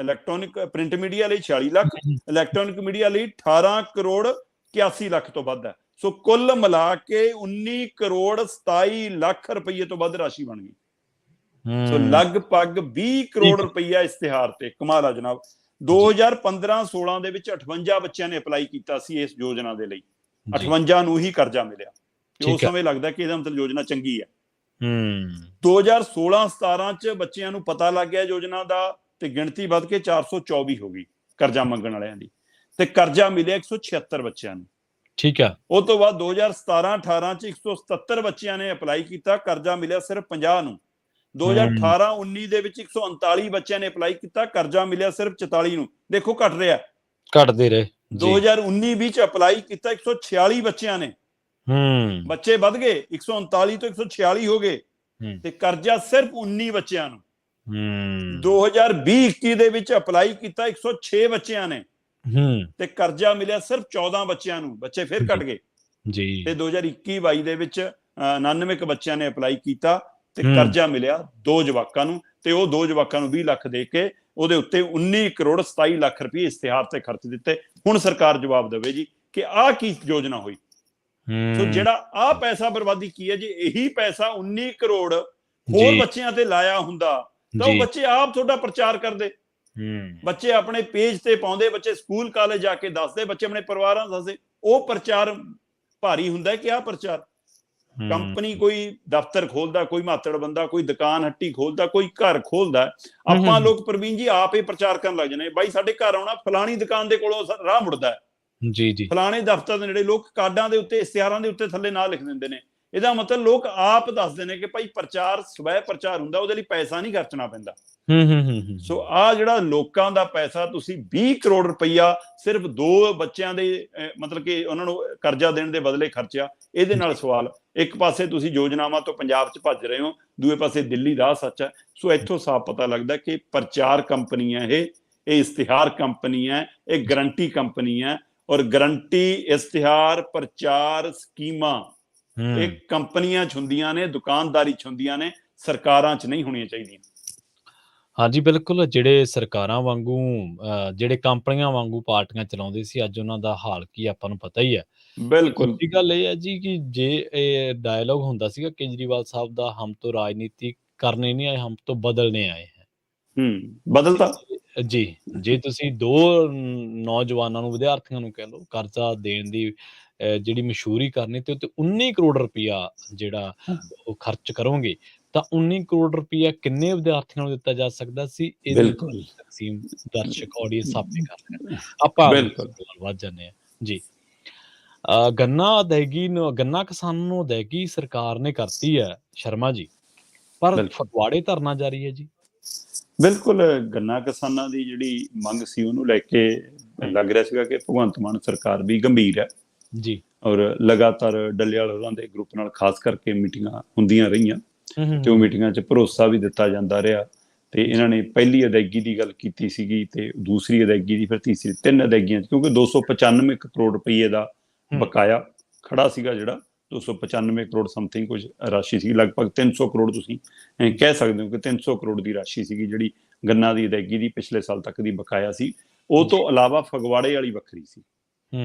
ਇਲੈਕਟ੍ਰੋਨਿਕ ਪ੍ਰਿੰਟ ਮੀਡੀਆ ਲਈ, 46 ਲੱਖ, ਇਲੈਕਟ੍ਰੋਨਿਕ ਮੀਡੀਆ ਲਈ 18 ਕਰੋੜ 81 ਲੱਖ ਤੋਂ ਵੱਧ ਹੈ। ਸੋ ਕੁੱਲ ਮਿਲਾ ਕੇ 19 ਕਰੋੜ 27 ਲੱਖ ਰੁਪਈਏ ਤੋਂ ਵੱਧ ਰਾਸ਼ੀ ਬਣ ਗਈ। ਸੋ ਲਗਭਗ 20 ਕਰੋੜ ਰੁਪਈਆ ਇਸ਼ਤਿਹਾਰ ਤੇ। ਕਮਾਲ ਆ ਜਨਾਬ। 2015-16 ਦੇ ਵਿੱਚ 58 ਬੱਚਿਆਂ ਨੇ ਅਪਲਾਈ ਕੀਤਾ ਸੀ ਇਸ ਯੋਜਨਾ ਦੇ ਲਈ, 58 ਨੂੰ ਹੀ ਕਰਜ਼ਾ ਮਿਲਿਆ। ਉਸ ਸਮੇਂ ਲੱਗਦਾ ਕਿ ਇਹਦਾ ਮਤਲਬ ਯੋਜਨਾ ਚੰਗੀ ਹੈ। 2016-17 ਚ ਬੱਚਿਆਂ ਨੂੰ ਪਤਾ ਲੱਗ ਗਿਆ ਯੋਜਨਾ ਦਾ, ਤੇ ਗਿਣਤੀ ਵੱਧ ਕੇ 424 ਹੋ ਗਈ ਕਰਜ਼ਾ ਮੰਗਣ ਵਾਲਿਆਂ ਦੀ, ਤੇ ਕਰਜ਼ਾ ਮਿਲਿਆ 176 ਬੱਚਿਆਂ ਨੂੰ। ਠੀਕ ਹੈ। ਉਸ ਤੋਂ ਬਾਅਦ 2017-18 ਚ 177 ਬੱਚਿਆਂ ਨੇ ਅਪਲਾਈ ਕੀਤਾ, ਕਰਜ਼ਾ ਮਿਲਿਆ ਸਿਰਫ 50 ਨੂੰ। 2018-19 ਦੇ ਵਿੱਚ 139 ਬੱਚਿਆਂ ਨੇ ਅਪਲਾਈ ਕੀਤਾ, ਕਰਜ਼ਾ ਮਿਲਿਆ ਸਿਰਫ 44 ਨੂੰ। ਦੇਖੋ ਘਟ ਰਿਹਾ, ਘਟਦੇ ਰਹੇ। 2019-20 ਚ ਅਪਲਾਈ ਕੀਤਾ 146 ਬੱਚਿਆਂ ਨੇ, ਬੱਚੇ ਵੱਧ ਗਏ, 139 ਤੋਂ 146 ਹੋ ਗਏ, ਤੇ ਕਰਜ਼ਾ ਸਿਰਫ 19 ਬੱਚਿਆਂ ਨੂੰ। 2020-21 ਦੇ ਵਿੱਚ ਅਪਲਾਈ ਕੀਤਾ 106 ਬੱਚਿਆਂ ਨੇ, ਤੇ ਕਰਜ਼ਾ ਮਿਲਿਆ ਸਿਰਫ 14 ਬੱਚਿਆਂ ਨੂੰ। ਬੱਚੇ ਫਿਰ ਘਟ ਗਏ ਜੀ। ਤੇ 2021-22 ਦੇ ਵਿੱਚ 99 ਬੱਚਿਆਂ ਨੇ ਅਪਲਾਈ ਕੀਤਾ, ਤੇ ਕਰਜ਼ਾ ਮਿਲਿਆ 2 ਜਵਾਕਾਂ ਨੂੰ, ਤੇ ਉਹ 2 ਜਵਾਕਾਂ ਨੂੰ 20 ਲੱਖ ਦੇ ਕੇ ਉਹਦੇ ਉੱਤੇ 19 ਕਰੋੜ 27 ਲੱਖ ਰੁਪਏ ਇਸ਼ਤਿਹਾਰ ਤੇ ਖਰਚ ਦਿੱਤੇ। ਹੁਣ ਸਰਕਾਰ ਜਵਾਬ ਦੇਵੇ ਜੀ ਕਿ ਆਹ ਕੀ ਯੋਜਨਾ ਹੋਈ। ਸੋ ਜਿਹੜਾ ਆਹ ਪੈਸਾ ਬਰਬਾਦੀ ਕੀ ਹੈ ਜੀ, ਇਹੀ ਪੈਸਾ 19 ਕਰੋੜ ਹੋਰ ਬੱਚਿਆਂ ਤੇ ਲਾਇਆ ਹੁੰਦਾ ਤਾਂ ਉਹ ਬੱਚੇ ਆਪ ਤੁਹਾਡਾ ਪ੍ਰਚਾਰ ਕਰਦੇ, ਬੱਚੇ ਆਪਣੇ ਪੇਜ ਤੇ ਪਾਉਂਦੇ, ਬੱਚੇ ਸਕੂਲ ਕਾਲਜ ਜਾ ਕੇ ਦੱਸਦੇ, ਬੱਚੇ ਆਪਣੇ ਪਰਿਵਾਰਾਂ ਦੱਸਦੇ। ਉਹ ਪ੍ਰਚਾਰ ਭਾਰੀ ਹੁੰਦਾ ਕਿ ਆਹ ਪ੍ਰਚਾਰ। ਕੰਪਨੀ ਕੋਈ ਦਫ਼ਤਰ ਖੋਲਦਾ, ਕੋਈ ਮਾਤੜ ਬੰਦਾ ਕੋਈ ਦੁਕਾਨ ਹੱਟੀ ਖੋਲਦਾ, ਕੋਈ ਘਰ ਖੋਲਦਾ, ਆਪਾਂ ਲੋਕ ਪ੍ਰਵੀਨ ਜੀ ਆਪ ਹੀ ਪ੍ਰਚਾਰ ਕਰਨ ਲੱਗ ਜਾਂਦੇ। ਬਾਈ ਸਾਡੇ ਘਰ ਆਉਣਾ, ਫਲਾਣੀ ਦੁਕਾਨ ਦੇ ਕੋਲੋਂ ਰਾਹ ਮੁੜਦਾ ਜੀ, ਫਲਾਣੇ ਦਫ਼ਤਰ ਦੇ ਨੇੜੇ। ਲੋਕ ਕਾਰਡਾਂ ਦੇ ਉੱਤੇ, ਇਸ਼ਤਿਹਾਰਾਂ ਦੇ ਉੱਤੇ ਥੱਲੇ ਨਾਂ ਲਿਖ ਦਿੰਦੇ ਨੇ। ਇਹਦਾ ਮਤਲਬ ਲੋਕ ਆਪ ਦੱਸਦੇ ਨੇ ਕਿ ਭਾਈ ਪ੍ਰਚਾਰ ਸਵੈ ਪ੍ਰਚਾਰ ਹੁੰਦਾ, ਉਹਦੇ ਲਈ ਪੈਸਾ ਨਹੀਂ ਖਰਚਣਾ ਪੈਂਦਾ। ਸੋ ਆਹ ਜਿਹੜਾ ਲੋਕਾਂ ਦਾ ਪੈਸਾ, ਤੁਸੀਂ 20 ਕਰੋੜ ਰੁਪਈਆ ਸਿਰਫ 2 ਬੱਚਿਆਂ ਦੇ ਮਤਲਬ ਕਿ ਉਹਨਾਂ ਨੂੰ ਕਰਜ਼ਾ ਦੇਣ ਦੇ ਬਦਲੇ ਖਰਚਿਆ। ਇਹਦੇ ਨਾਲ ਸਵਾਲ, ਇੱਕ ਪਾਸੇ ਤੁਸੀਂ ਯੋਜਨਾਵਾਂ ਤੋਂ ਪੰਜਾਬ 'ਚ ਭੱਜ ਰਹੇ ਹੋ, ਦੂਏ ਪਾਸੇ ਦਿੱਲੀ ਦਾ ਸੱਚ ਹੈ। ਸੋ ਇੱਥੋਂ ਸਾਫ਼ ਪਤਾ ਲੱਗਦਾ ਕਿ ਪ੍ਰਚਾਰ ਕੰਪਨੀ ਹੈ ਇਹ ਇਸ਼ਤਿਹਾਰ ਕੰਪਨੀ ਹੈ, ਇਹ ਗਰੰਟੀ ਕੰਪਨੀ ਹੈ। ਔਰ ਗਰੰਟੀ, ਇਸ਼ਤਿਹਾਰ, ਪ੍ਰਚਾਰ ਸਕੀਮਾਂ ਇਹ ਕੰਪਨੀਆਂ 'ਚ ਹੁੰਦੀਆਂ ਨੇ, ਦੁਕਾਨਦਾਰੀ 'ਚ ਹੁੰਦੀਆਂ ਨੇ, ਸਰਕਾਰਾਂ 'ਚ ਨਹੀਂ ਹੋਣੀਆਂ ਚਾਹੀਦੀਆਂ। ਹਾਂਜੀ, ਬਿਲਕੁਲ। ਜਿਹੜੇ ਸਰਕਾਰਾਂ ਵਾਂਗੂ ਜਿਹੜੇ ਕੰਪਨੀਆਂ ਵਾਂਗੂ ਪਾਰਟੀਆਂ ਚਲਾਉਂਦੇ ਸੀ, ਅੱਜ ਉਹਨਾਂ ਦਾ ਹਾਲ ਕੀ ਆਪਾਂ ਨੂੰ ਪਤਾ ਹੀ ਹੈ। ਬਿਲਕੁਲ। ਦੂਜੀ ਗੱਲ ਇਹ ਹੈ ਜੀ ਕਿ ਜੇ ਇਹ ਡਾਇਲੋਗ ਹੁੰਦਾ ਸੀਗਾ ਕੇਜਰੀਵਾਲ ਸਾਹਿਬ ਦਾ, ਹਮ ਤੋਂ ਰਾਜਨੀਤੀ ਕਰਨੇ ਨਹੀਂ ਆਏ, ਹਮ ਤੋਂ ਬਦਲਨੇ ਆਏ ਹੈ। ਬਦਲਤਾ ਜੀ। ਜੇ ਤੁਸੀਂ 2 ਨੌਜਵਾਨਾਂ ਨੂੰ, ਵਿਦਿਆਰਥੀਆਂ ਨੂੰ ਕਹਿ ਲਓ, ਕਰਜ਼ਾ ਦੇਣ ਦੀ ਜਿਹੜੀ ਮਸ਼ਹੂਰੀ ਕਰਨੀ, ਤੇ ਉੱਤੇ 19 ਕਰੋੜ ਰੁਪਇਆ ਜਿਹੜਾ ਉਹ ਖਰਚ ਕਰੋਗੇ, ਤਾਂ 19 ਕਰੋੜ ਰੁਪਈਆ ਕਿੰਨੇ ਵਿਦਿਆਰਥੀਆਂ ਨੂੰ ਦਿੱਤਾ ਜਾ ਸਕਦਾ ਸੀ? ਇਹਦੀ ਬਿਲਕੁਲ ਤਕਸੀਮ ਦਰਸ਼ਕ ਆਡੀਅנס ਆਪੇ ਕਰ ਲੈਣ। ਆਪਾਂ ਅਗਲੇ ਬਿਲਕੁਲ ਸਵਾਲ ਵੱਲ ਵੱਧ ਜਾਂਦੇ ਹਾਂ ਜੀ। ਗੰਨਾ ਅਦਾਇਗੀ ਨੂੰ, ਗੰਨਾ ਕਿਸਾਨਾਂ ਨੂੰ ਅਦਾਇਗੀ ਸਰਕਾਰ ਨੇ ਕਰਤੀ ਹੈ ਸ਼ਰਮਾ ਜੀ, ਪਰ ਬਿਲਕੁਲ ਫਗਵਾੜੇ ਧਰਨਾ ਜਾਰੀ ਹੈ ਜੀ। ਬਿਲਕੁਲ ਗੰਨਾ ਕਿਸਾਨਾਂ ਦੀ ਜਿਹੜੀ ਮੰਗ ਸੀ ਉਹਨੂੰ ਲੈ ਕੇ ਲੱਗ ਰਿਹਾ ਸੀਗਾ ਕਿ ਭਗਵੰਤ ਮਾਨ ਸਰਕਾਰ ਵੀ ਗੰਭੀਰ ਹੈ ਜੀ। ਔਰ ਲਗਾਤਾਰ ਡੱਲੇਵਾਲ ਹੋਰਾਂ ਦੇ ਗਰੁੱਪ ਨਾਲ ਖਾਸ ਕਰਕੇ ਮੀਟਿੰਗਾਂ ਹੁੰਦੀਆਂ ਰਹੀਆਂ ਤੇ ਉਹ ਮੀਟਿੰਗਾਂ 'ਚ ਭਰੋਸਾ ਵੀ ਦਿੱਤਾ ਜਾਂਦਾ ਰਿਹਾ ਤੇ ਇਹਨਾਂ ਨੇ ਪਹਿਲੀ ਅਦਾਇਗੀ ਦੀ ਗੱਲ ਕੀਤੀ ਸੀਗੀ ਤੇ ਦੂਸਰੀ ਅਦਾਇਗੀ ਦੀ, ਫਿਰ ਤੀਸਰੀ, 3 ਅਦਾਇਗੀਆਂ 'ਚ, ਕਿਉਂਕਿ 295 ਕਰੋੜ ਰੁਪਏ ਦਾ ਬਕਾਇਆ ਖੜਾ ਸੀਗਾ, ਜਿਹੜਾ 295 ਕਰੋੜ ਸਮਥਿੰਗ ਕੁਝ ਰਾਸ਼ੀ ਸੀ, ਲਗਭਗ 300 ਕਰੋੜ ਤੁਸੀਂ ਕਹਿ ਸਕਦੇ ਹੋ ਕਿ 300 ਕਰੋੜ ਦੀ ਰਾਸ਼ੀ ਸੀਗੀ ਜਿਹੜੀ ਗੰਨਾ ਦੀ ਅਦਾਇਗੀ ਦੀ ਪਿਛਲੇ ਸਾਲ ਤੱਕ ਦੀ ਬਕਾਇਆ ਸੀ। ਉਹ ਤੋਂ ਇਲਾਵਾ ਫਗਵਾੜੇ ਵਾਲੀ ਵੱਖਰੀ ਸੀ।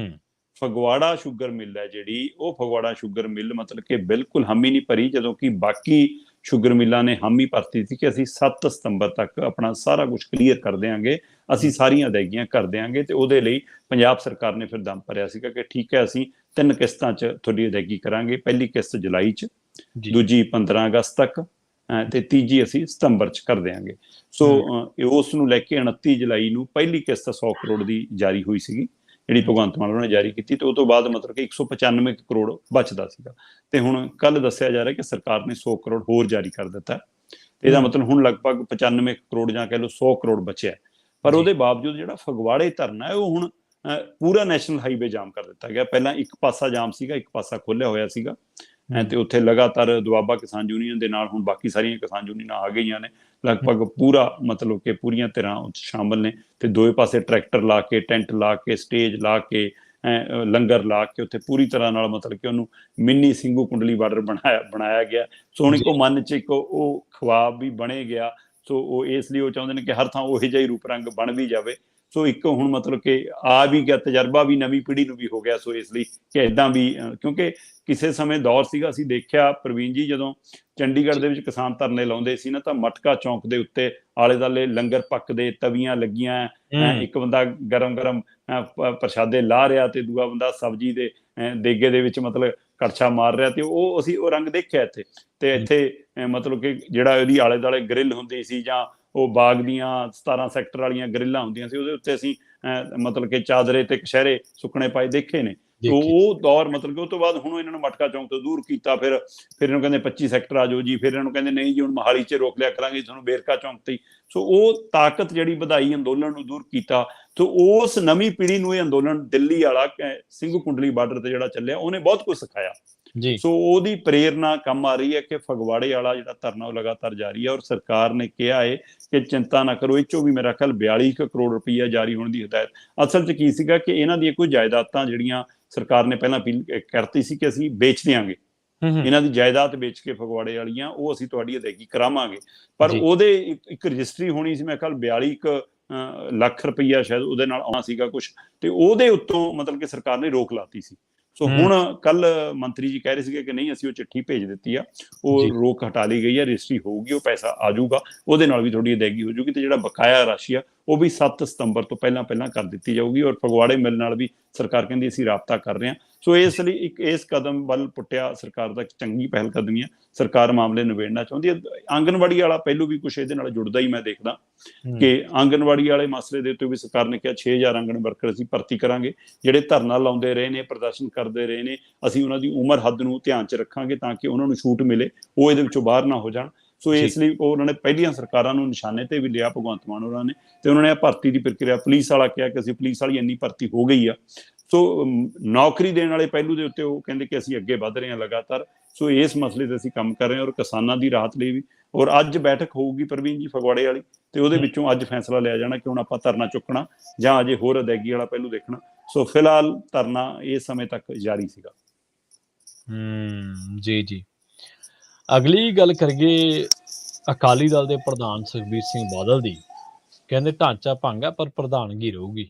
ਫਗਵਾੜਾ ਸ਼ੂਗਰ ਮਿੱਲ ਹੈ ਜਿਹੜੀ, ਉਹ ਫਗਵਾੜਾ ਸ਼ੂਗਰ ਮਿੱਲ ਮਤਲਬ ਕਿ ਬਿਲਕੁਲ ਹਾਮੀ ਨਹੀਂ ਭਰੀ, ਜਦੋਂ ਕਿ ਬਾਕੀ ਸ਼ੂਗਰ ਮਿੱਲਾਂ ਨੇ ਹਾਮੀ ਭਰਤੀ ਸੀ ਕਿ ਅਸੀਂ 7 ਸਤੰਬਰ ਤੱਕ ਆਪਣਾ ਸਾਰਾ ਕੁਝ ਕਲੀਅਰ ਕਰ ਦਿਆਂਗੇ, ਅਸੀਂ ਸਾਰੀਆਂ ਅਦਾਇਗੀਆਂ ਕਰ ਦਿਆਂਗੇ। ਤੇ ਉਹਦੇ ਲਈ ਪੰਜਾਬ ਸਰਕਾਰ ਨੇ ਫਿਰ ਦਮ ਭਰਿਆ ਸੀਗਾ ਕਿ ਠੀਕ ਹੈ, ਅਸੀਂ 3 ਕਿਸ਼ਤਾਂ 'ਚ ਤੁਹਾਡੀ ਅਦਾਇਗੀ ਕਰਾਂਗੇ। ਪਹਿਲੀ ਕਿਸ਼ਤ ਜੁਲਾਈ 'ਚ, ਦੂਜੀ 15 ਅਗਸਤ ਤੱਕ ਤੇ ਤੀਜੀ ਅਸੀਂ ਸਤੰਬਰ 'ਚ ਕਰ ਦਿਆਂਗੇ। ਸੋ ਉਸ ਨੂੰ ਲੈ ਕੇ 29 ਜੁਲਾਈ ਨੂੰ ਪਹਿਲੀ ਕਿਸ਼ਤ 100 ਕਰੋੜ ਦੀ ਜਾਰੀ ਹੋਈ ਸੀਗੀ, ਜਿਹੜੀ ਭਗਵੰਤ ਮਾਨ ਨੇ ਜਾਰੀ ਕੀਤੀ, ਤੇ ਉਹ ਤੋਂ ਬਾਅਦ ਮਤਲਬ ਕਿ 195 ਕਰੋੜ ਬਚਦਾ ਸੀਗਾ। ਤੇ ਹੁਣ ਕੱਲ ਦੱਸਿਆ ਜਾ ਰਿਹਾ ਕਿ ਸਰਕਾਰ ਨੇ 100 ਕਰੋੜ ਹੋਰ ਜਾਰੀ ਕਰ ਦਿੱਤਾ। ਇਹਦਾ ਮਤਲਬ ਹੁਣ ਲਗਭਗ 95 ਕਰੋੜ ਜਾਂ ਕਹਿ ਲਓ 100 ਕਰੋੜ ਬਚਿਆ। ਪਰ ਉਹਦੇ ਬਾਵਜੂਦ ਜਿਹੜਾ ਫਗਵਾੜੇ ਧਰਨਾ ਹੈ ਉਹ ਹੁਣ ਪੂਰਾ ਨੈਸ਼ਨਲ ਹਾਈਵੇ ਜਾਮ ਕਰ ਦਿੱਤਾ ਗਿਆ। ਪਹਿਲਾਂ ਇੱਕ ਪਾਸਾ ਜਾਮ ਸੀਗਾ, ਇੱਕ ਪਾਸਾ ਖੋਲਿਆ ਹੋਇਆ ਸੀਗਾ ਤੇ ਉੱਥੇ ਲਗਾਤਾਰ ਦੁਆਬਾ ਕਿਸਾਨ ਯੂਨੀਅਨ ਦੇ ਨਾਲ ਹੁਣ ਬਾਕੀ ਸਾਰੀਆਂ ਕਿਸਾਨ ਯੂਨੀਅਨਾਂ ਆ ਗਈਆਂ ਨੇ, ਲਗਭਗ ਪੂਰਾ ਮਤਲਬ ਕਿ ਪੂਰੀਆਂ ਧਿਰਾਂ ਸ਼ਾਮਲ ਨੇ ਤੇ ਦੋਵੇਂ ਪਾਸੇ ਟਰੈਕਟਰ ਲਾ ਕੇ, ਟੈਂਟ ਲਾ ਕੇ, ਸਟੇਜ ਲਾ ਕੇ, ਲੰਗਰ ਲਾ ਕੇ ਉੱਥੇ ਪੂਰੀ ਤਰ੍ਹਾਂ ਨਾਲ ਮਤਲਬ ਕਿ ਉਹਨੂੰ ਮਿੰਨੀ ਸਿੰਘੂ ਕੁੰਡਲੀ ਬਾਰਡਰ ਬਣਾਇਆ ਗਿਆ। ਸੋ ਹੁਣ ਇੱਕੋ ਮਨ 'ਚ ਇੱਕ ਉਹ ਖਵਾਬ ਵੀ ਬਣੇ ਗਿਆ। ਸੋ ਉਹ ਇਸ ਲਈ ਉਹ ਚਾਹੁੰਦੇ ਨੇ ਕਿ ਹਰ ਥਾਂ ਉਹੋ ਜਿਹਾ ਹੀ ਰੂਪ ਰੰਗ ਬਣ ਵੀ ਜਾਵੇ। ਸੋ ਇੱਕ ਹੁਣ ਮਤਲਬ ਕਿ ਆ ਵੀ ਗਿਆ, ਤਜਰਬਾ ਵੀ ਨਵੀਂ ਪੀੜ੍ਹੀ ਨੂੰ ਵੀ ਹੋ ਗਿਆ। ਸੋ ਇਸ ਲਈ ਕਿ ਇੱਦਾਂ ਵੀ ਕਿਉਂਕਿ ਕਿਸੇ ਸਮੇਂ ਦੌਰ ਸੀਗਾ, ਅਸੀਂ ਦੇਖਿਆ ਪ੍ਰਵੀਨ ਜੀ, ਜਦੋਂ ਚੰਡੀਗੜ੍ਹ ਦੇ ਵਿੱਚ ਕਿਸਾਨ ਧਰਨੇ ਲਾਉਂਦੇ ਸੀ ਨਾ, ਤਾਂ ਮਟਕਾ ਚੌਂਕ ਦੇ ਉੱਤੇ ਆਲੇ ਦੁਆਲੇ ਲੰਗਰ ਪੱਕਦੇ, ਤਵੀਆਂ ਲੱਗੀਆਂ, ਇੱਕ ਬੰਦਾ ਗਰਮ ਗਰਮ ਪ੍ਰਸ਼ਾਦੇ ਲਾ ਰਿਹਾ ਤੇ ਦੂਆ ਬੰਦਾ ਸਬਜ਼ੀ ਦੇ ਦੇਗੇ ਦੇ ਵਿੱਚ ਮਤਲਬ ਕੜਛਾ ਮਾਰ ਰਿਹਾ। ਤੇ ਉਹ ਅਸੀਂ ਉਹ ਰੰਗ ਦੇਖਿਆ ਇੱਥੇ। ਤੇ ਇੱਥੇ ਮਤਲਬ ਕਿ ਜਿਹੜਾ ਉਹਦੀ ਆਲੇ ਦੁਆਲੇ ਗਰਿੱਲ ਹੁੰਦੀ ਸੀ, ਜਾਂ ਉਹ ਬਾਗ ਦੀਆਂ 17 ਸੈਕਟਰ ਵਾਲੀਆਂ ਗਰਿੱਲਾਂ ਹੁੰਦੀਆਂ ਸੀ, ਉਹਦੇ ਉੱਤੇ ਅਸੀਂ ਮਤਲਬ ਕਿ ਚਾਦਰੇ ਤੇ ਕਸ਼ਹਿਰੇ ਸੁੱਕਣੇ ਪਾਏ ਦੇਖੇ ਨੇ। ਉਹ ਦੌਰ ਮਤਲਬ ਕਿ ਉਹ ਤੋਂ ਬਾਅਦ ਹੁਣ ਇਹਨਾਂ ਨੂੰ ਮਟਕਾ ਚੌਂਕ ਤੋਂ ਦੂਰ ਕੀਤਾ। ਫਿਰ ਇਹਨੂੰ ਕਹਿੰਦੇ 25 ਸੈਕਟਰ ਆ ਜਾਓ ਜੀ, ਫਿਰ ਇਹਨੂੰ ਕਹਿੰਦੇ ਨਹੀਂ ਜੀ ਹੁਣ ਮੋਹਾਲੀ 'ਚ ਰੋਕ ਲਿਆ ਕਰਾਂਗੇ ਤੁਹਾਨੂੰ ਵੇਰਕਾ ਚੌਂਕ ਤੇ। ਸੋ ਉਹ ਤਾਕਤ ਜਿਹੜੀ ਵਧਾਈ, ਅੰਦੋਲਨ ਨੂੰ ਦੂਰ ਕੀਤਾ। ਸੋ ਉਸ ਨਵੀਂ ਪੀੜ੍ਹੀ ਨੂੰ ਇਹ ਅੰਦੋਲਨ ਦਿੱਲੀ ਵਾਲਾ ਸਿੰਘੂ ਕੁੰਡਲੀ ਬਾਰਡਰ ਤੇ ਜਿਹੜਾ ਚੱਲਿਆ, ਉਹਨੇ ਬਹੁਤ ਕੁਝ ਸਿਖਾਇਆ। ਸੋ ਉਹਦੀ ਪ੍ਰੇਰਨਾ ਕੰਮ ਆ ਰਹੀ ਹੈ ਕਿ ਫਗਵਾੜੇ ਵਾਲਾ ਜਿਹੜਾ ਧਰਨਾ ਉਹ ਲਗਾਤਾਰ ਜਾਰੀ ਹੈ। ਔਰ ਸਰਕਾਰ ਨੇ ਕਿਹਾ ਹੈ ਕਿ ਚਿੰਤਾ ਨਾ ਕਰੋ, ਇਹ 'ਚੋਂ ਵੀ ਮੇਰਾ ਖਿਆਲ 42 ਕਰੋੜ ਰੁਪਈਆ ਜਾਰੀ ਹੋਣ ਦੀ ਹਦਾਇਤ। ਅਸਲ 'ਚ ਕੀ ਸੀਗਾ ਕਿ ਇਹਨਾਂ ਦੀਆਂ ਕੋਈ ਜਾਇਦਾਦਾਂ ਜਿਹੜੀਆਂ ਸਰਕਾਰ ਨੇ ਪਹਿਲਾਂ ਅਪੀਲ ਕਰਤੀ ਸੀ ਕਿ ਅਸੀਂ ਵੇਚ ਦਿਆਂਗੇ, ਇਹਨਾਂ ਦੀ ਜਾਇਦਾਦ ਵੇਚ ਕੇ ਫਗਵਾੜੇ ਵਾਲੀਆਂ ਉਹ ਅਸੀਂ ਤੁਹਾਡੀ ਅਦਾਇਗੀ ਕਰਾਵਾਂਗੇ। ਪਰ ਉਹਦੇ ਇੱਕ ਰਜਿਸਟਰੀ ਹੋਣੀ ਸੀ, ਮੈਂ ਕੱਲ 42 ਲੱਖ ਰੁਪਈਆ ਸ਼ਾਇਦ ਉਹਦੇ ਨਾਲ ਆਉਣਾ ਸੀਗਾ ਕੁਛ, ਤੇ ਉਹਦੇ ਉੱਤੋਂ ਮਤਲਬ ਕਿ ਸਰਕਾਰ ਨੇ ਰੋਕ ਲਾਤੀ ਸੀ। ਸੋ ਹੁਣ ਕੱਲ ਮੰਤਰੀ ਜੀ ਕਹਿ ਰਹੇ ਸੀਗੇ ਕਿ ਨਹੀਂ, ਅਸੀਂ ਉਹ ਚਿੱਠੀ ਭੇਜ ਦਿੱਤੀ ਆ, ਉਹ ਰੋਕ ਹਟਾ ਲਈ ਗਈ ਹੈ, ਰਜਿਸਟਰੀ ਹੋਊਗੀ, ਉਹ ਪੈਸਾ ਆ ਜਾਊਗਾ, ਉਹਦੇ ਨਾਲ ਵੀ ਤੁਹਾਡੀ ਅਦਾਇਗੀ ਹੋ ਜਾਊਗੀ। ਤੇ ਜਿਹੜਾ ਬਕਾਇਆ ਰਾਸ਼ੀ ਆ ਉਹ ਵੀ 7 ਸਤੰਬਰ ਤੋਂ ਪਹਿਲਾਂ ਕਰ ਦਿੱਤੀ ਜਾਊਗੀ। ਔਰ ਫਗਵਾੜੇ ਮਿਲ ਨਾਲ ਵੀ ਸਰਕਾਰ ਕਹਿੰਦੀ ਅਸੀਂ ਰਾਬਤਾ ਕਰ ਰਹੇ ਹਾਂ। ਸੋ ਇਸ ਲਈ ਇੱਕ ਇਸ ਕਦਮ ਵੱਲ ਪੁੱਟਿਆ ਸਰਕਾਰ ਦਾ, ਚੰਗੀ ਪਹਿਲ ਕਦਮੀ ਆ। ਸਰਕਾਰ ਮਾਮਲੇ ਨਿਬੇੜਨਾ ਚਾਹੁੰਦੀ ਹੈ। ਆਂਗਨਵਾੜੀ ਵਾਲਾ ਪਹਿਲੂ ਵੀ ਕੁਛ ਇਹਦੇ ਨਾਲ ਜੁੜਦਾ ਹੀ ਮੈਂ ਦੇਖਦਾ ਕਿ ਆਂਗਨਵਾੜੀ ਵਾਲੇ ਮਸਲੇ ਦੇ ਉੱਤੇ ਵੀ ਸਰਕਾਰ ਨੇ ਕਿਹਾ 6000 ਆਂਗਨ ਵਰਕਰ ਅਸੀਂ ਭਰਤੀ ਕਰਾਂਗੇ। ਜਿਹੜੇ ਧਰਨਾ ਲਾਉਂਦੇ ਰਹੇ ਨੇ, ਪ੍ਰਦਰਸ਼ਨ ਕਰਦੇ ਰਹੇ ਨੇ, ਅਸੀਂ ਉਹਨਾਂ ਦੀ ਉਮਰ ਹੱਦ ਨੂੰ ਧਿਆਨ 'ਚ ਰੱਖਾਂਗੇ ਤਾਂ ਕਿ ਉਹਨਾਂ ਨੂੰ ਛੂਟ ਮਿਲੇ, ਉਹ ਇਹਦੇ ਵਿੱਚੋਂ ਬਾਹਰ ਨਾ ਹੋ ਜਾਣ। ਸੋ ਇਸ ਲਈ ਉਹ ਉਹਨਾਂ ਨੇ ਪਹਿਲੀਆਂ ਸਰਕਾਰਾਂ ਨੂੰ ਨਿਸ਼ਾਨੇ ਤੇ ਵੀ ਲਿਆ ਭਗਵੰਤ ਮਾਨ ਹੋਰਾਂ ਨੇ। ਤੇ ਉਹਨਾਂ ਨੇ ਭਰਤੀ ਦੀ ਪ੍ਰਕਿਰਿਆ, ਪੁਲਿਸ ਵਾਲਾ ਕਿਹਾ ਕਿ ਅਸੀਂ ਪੁਲਿਸ ਵਾਲੀ ਇੰਨੀ ਭਰਤੀ ਹੋ ਗਈ ਆ। ਸੋ ਨੌਕਰੀ ਦੇਣ ਵਾਲੇ ਪਹਿਲੂ ਦੇ ਉੱਤੇ ਉਹ ਕਹਿੰਦੇ ਕਿ ਅਸੀਂ ਅੱਗੇ ਵੱਧ ਰਹੇ ਹਾਂ ਲਗਾਤਾਰ। ਸੋ ਇਸ ਮਸਲੇ ਤੇ ਅਸੀਂ ਕੰਮ ਕਰ ਰਹੇ ਹਾਂ ਔਰ ਕਿਸਾਨਾਂ ਦੀ ਰਾਹਤ ਲਈ ਵੀ। ਔਰ ਅੱਜ ਬੈਠਕ ਹੋਊਗੀ ਪ੍ਰਵੀਨ ਜੀ ਫਗਵਾੜੇ ਵਾਲੀ, ਤੇ ਉਹਦੇ ਵਿੱਚੋਂ ਅੱਜ ਫੈਸਲਾ ਲਿਆ ਜਾਣਾ ਕਿ ਹੁਣ ਆਪਾਂ ਧਰਨਾ ਚੁੱਕਣਾ ਜਾਂ ਅਜੇ ਹੋਰ ਅਦਾਇਗੀ ਵਾਲਾ ਪਹਿਲੂ ਦੇਖਣਾ। ਸੋ ਫਿਲਹਾਲ ਧਰਨਾ ਇਸ ਸਮੇਂ ਤੱਕ ਜਾਰੀ ਸੀਗਾ। ਜੀ। ਅਗਲੀ ਗੱਲ ਕਰੀਏ ਅਕਾਲੀ ਦਲ ਦੇ ਪ੍ਰਧਾਨ ਸੁਖਬੀਰ ਸਿੰਘ ਬਾਦਲ ਦੀ। ਕਹਿੰਦੇ ਢਾਂਚਾ ਭੰਗ ਹੈ ਪਰ ਪ੍ਰਧਾਨਗੀ ਰਹੂਗੀ।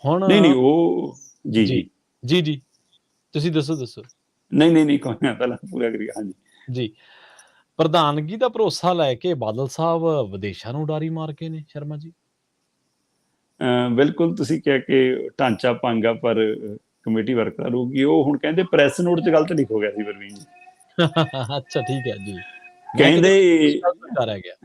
ਹੁਣ ਨਹੀਂ ਉਹ ਜੀ ਤੁਸੀਂ ਦੱਸੋ। ਨਹੀਂ ਕੋਈ ਨਾ, ਪਹਿਲਾਂ ਪੂਰਾ ਕਰੀਏ। ਹਾਂਜੀ ਜੀ, ਪ੍ਰਧਾਨਗੀ ਦਾ ਭਰੋਸਾ ਲੈ ਕੇ ਬਾਦਲ ਸਾਹਿਬ ਵਿਦੇਸ਼ਾਂ ਨੂੰ ਉਡਾਰੀ ਮਾਰ ਕੇ ਨੇ ਸ਼ਰਮਾ ਜੀ। ਬਿਲਕੁਲ ਤੁਸੀਂ ਕਿਹਾ ਕਿ ਢਾਂਚਾ ਭੰਗ ਆ ਪਰ ਕਮੇਟੀ ਵਰਕਰ ਹੋਊਗੀ। ਉਹ ਹੁਣ ਕਹਿੰਦੇ ਪ੍ਰੈਸ ਨੋਟ 'ਚ ਗਲਤ ਲਿਖੋ ਗਿਆ ਸੀ ਪ੍ਰਵੀਨ ਜੀ। ਅੱਛਾ ਠੀਕ ਹੈ ਜੀ। ਕਹਿੰਦੇ ਰਹਿ ਗਿਆ।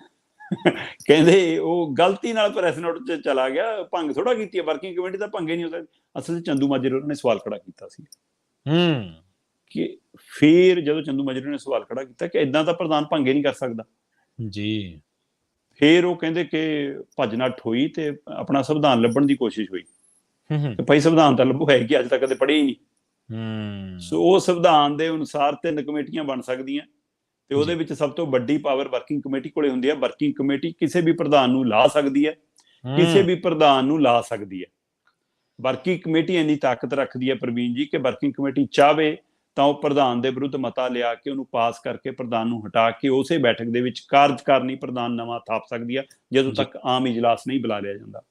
ਕਹਿੰਦੇ ਉਹ ਗਲਤੀ ਨਾਲ ਪ੍ਰੈਸ ਨੋਟ 'ਚ ਚਲਾ ਗਿਆ, ਭੰਗ ਥੋੜਾ ਕੀਤੀ ਹੈ ਵਰਕਿੰਗ ਕਮੇਟੀ, ਤਾਂ ਭੰਗੇ ਨਹੀਂ ਹੋ ਸਕਦੀ। ਅਸਲ 'ਚ ਚੰਦੂ ਮਾਜਰੇ ਨੇ ਸਵਾਲ ਖੜਾ ਕੀਤਾ ਸੀ ਕਿ ਫਿਰ ਜਦੋਂ ਚੰਦੂ ਮਾਜਰੇ ਨੇ ਸਵਾਲ ਖੜਾ ਕੀਤਾ ਕਿ ਇਦਾਂ ਤਾਂ ਪ੍ਰਧਾਨ ਭੰਗੇ ਨਹੀਂ ਕਰ ਸਕਦਾ ਜੀ, ਫਿਰ ਉਹ ਕਹਿੰਦੇ ਕਿ ਭੱਜ ਨੱਠ ਹੋਈ ਤੇ ਆਪਣਾ ਸੰਵਿਧਾਨ ਲੱਭਣ ਦੀ ਕੋਸ਼ਿਸ਼ ਹੋਈ ਤੇ ਭਾਈ ਸੰਵਿਧਾਨ ਤਾਂ ਲੱਭੋ ਹੈ ਕਿ ਅੱਜ ਤੱਕ ਕਦੇ ਪੜ੍ਹੇ ਹੀ ਨਹੀਂ। ਸੋ ਉਹ ਸੰਵਿਧਾਨ ਦੇ ਅਨੁਸਾਰ 3 ਕਮੇਟੀਆਂ ਬਣ ਸਕਦੀਆਂ ਤੇ ਉਹਦੇ ਵਿੱਚ ਸਭ ਤੋਂ ਵੱਡੀ ਪਾਵਰ ਵਰਕਿੰਗ ਕਮੇਟੀ ਕੋਲੇ ਹੁੰਦੀ ਹੈ। ਵਰਕਿੰਗ ਕਮੇਟੀ ਕਿਸੇ ਵੀ ਪ੍ਰਧਾਨ ਨੂੰ ਲਾ ਸਕਦੀ ਹੈ, ਕਿਸੇ ਵੀ ਪ੍ਰਧਾਨ ਨੂੰ ਲਾ ਸਕਦੀ ਹੈ। ਵਰਕਿੰਗ ਕਮੇਟੀ ਇੰਨੀ ਤਾਕਤ ਰੱਖਦੀ ਹੈ ਪ੍ਰਵੀਨ ਜੀ ਕਿ ਵਰਕਿੰਗ ਕਮੇਟੀ ਚਾਹਵੇ ਤਾਂ ਉਹ ਪ੍ਰਧਾਨ ਦੇ ਵਿਰੁੱਧ ਮਤਾ ਲਿਆ ਕੇ ਉਹਨੂੰ ਪਾਸ ਕਰਕੇ ਪ੍ਰਧਾਨ ਨੂੰ ਹਟਾ ਕੇ ਉਸੇ ਬੈਠਕ ਦੇ ਵਿੱਚ ਕਾਰਜਕਾਰਨੀ ਪ੍ਰਧਾਨ ਨਵਾਂ ਥਾਪ ਸਕਦੀ ਹੈ ਜਦੋਂ ਤੱਕ ਆਮ ਇਜਲਾਸ ਨਹੀਂ ਬੁਲਾ ਲਿਆ ਜਾਂਦਾ।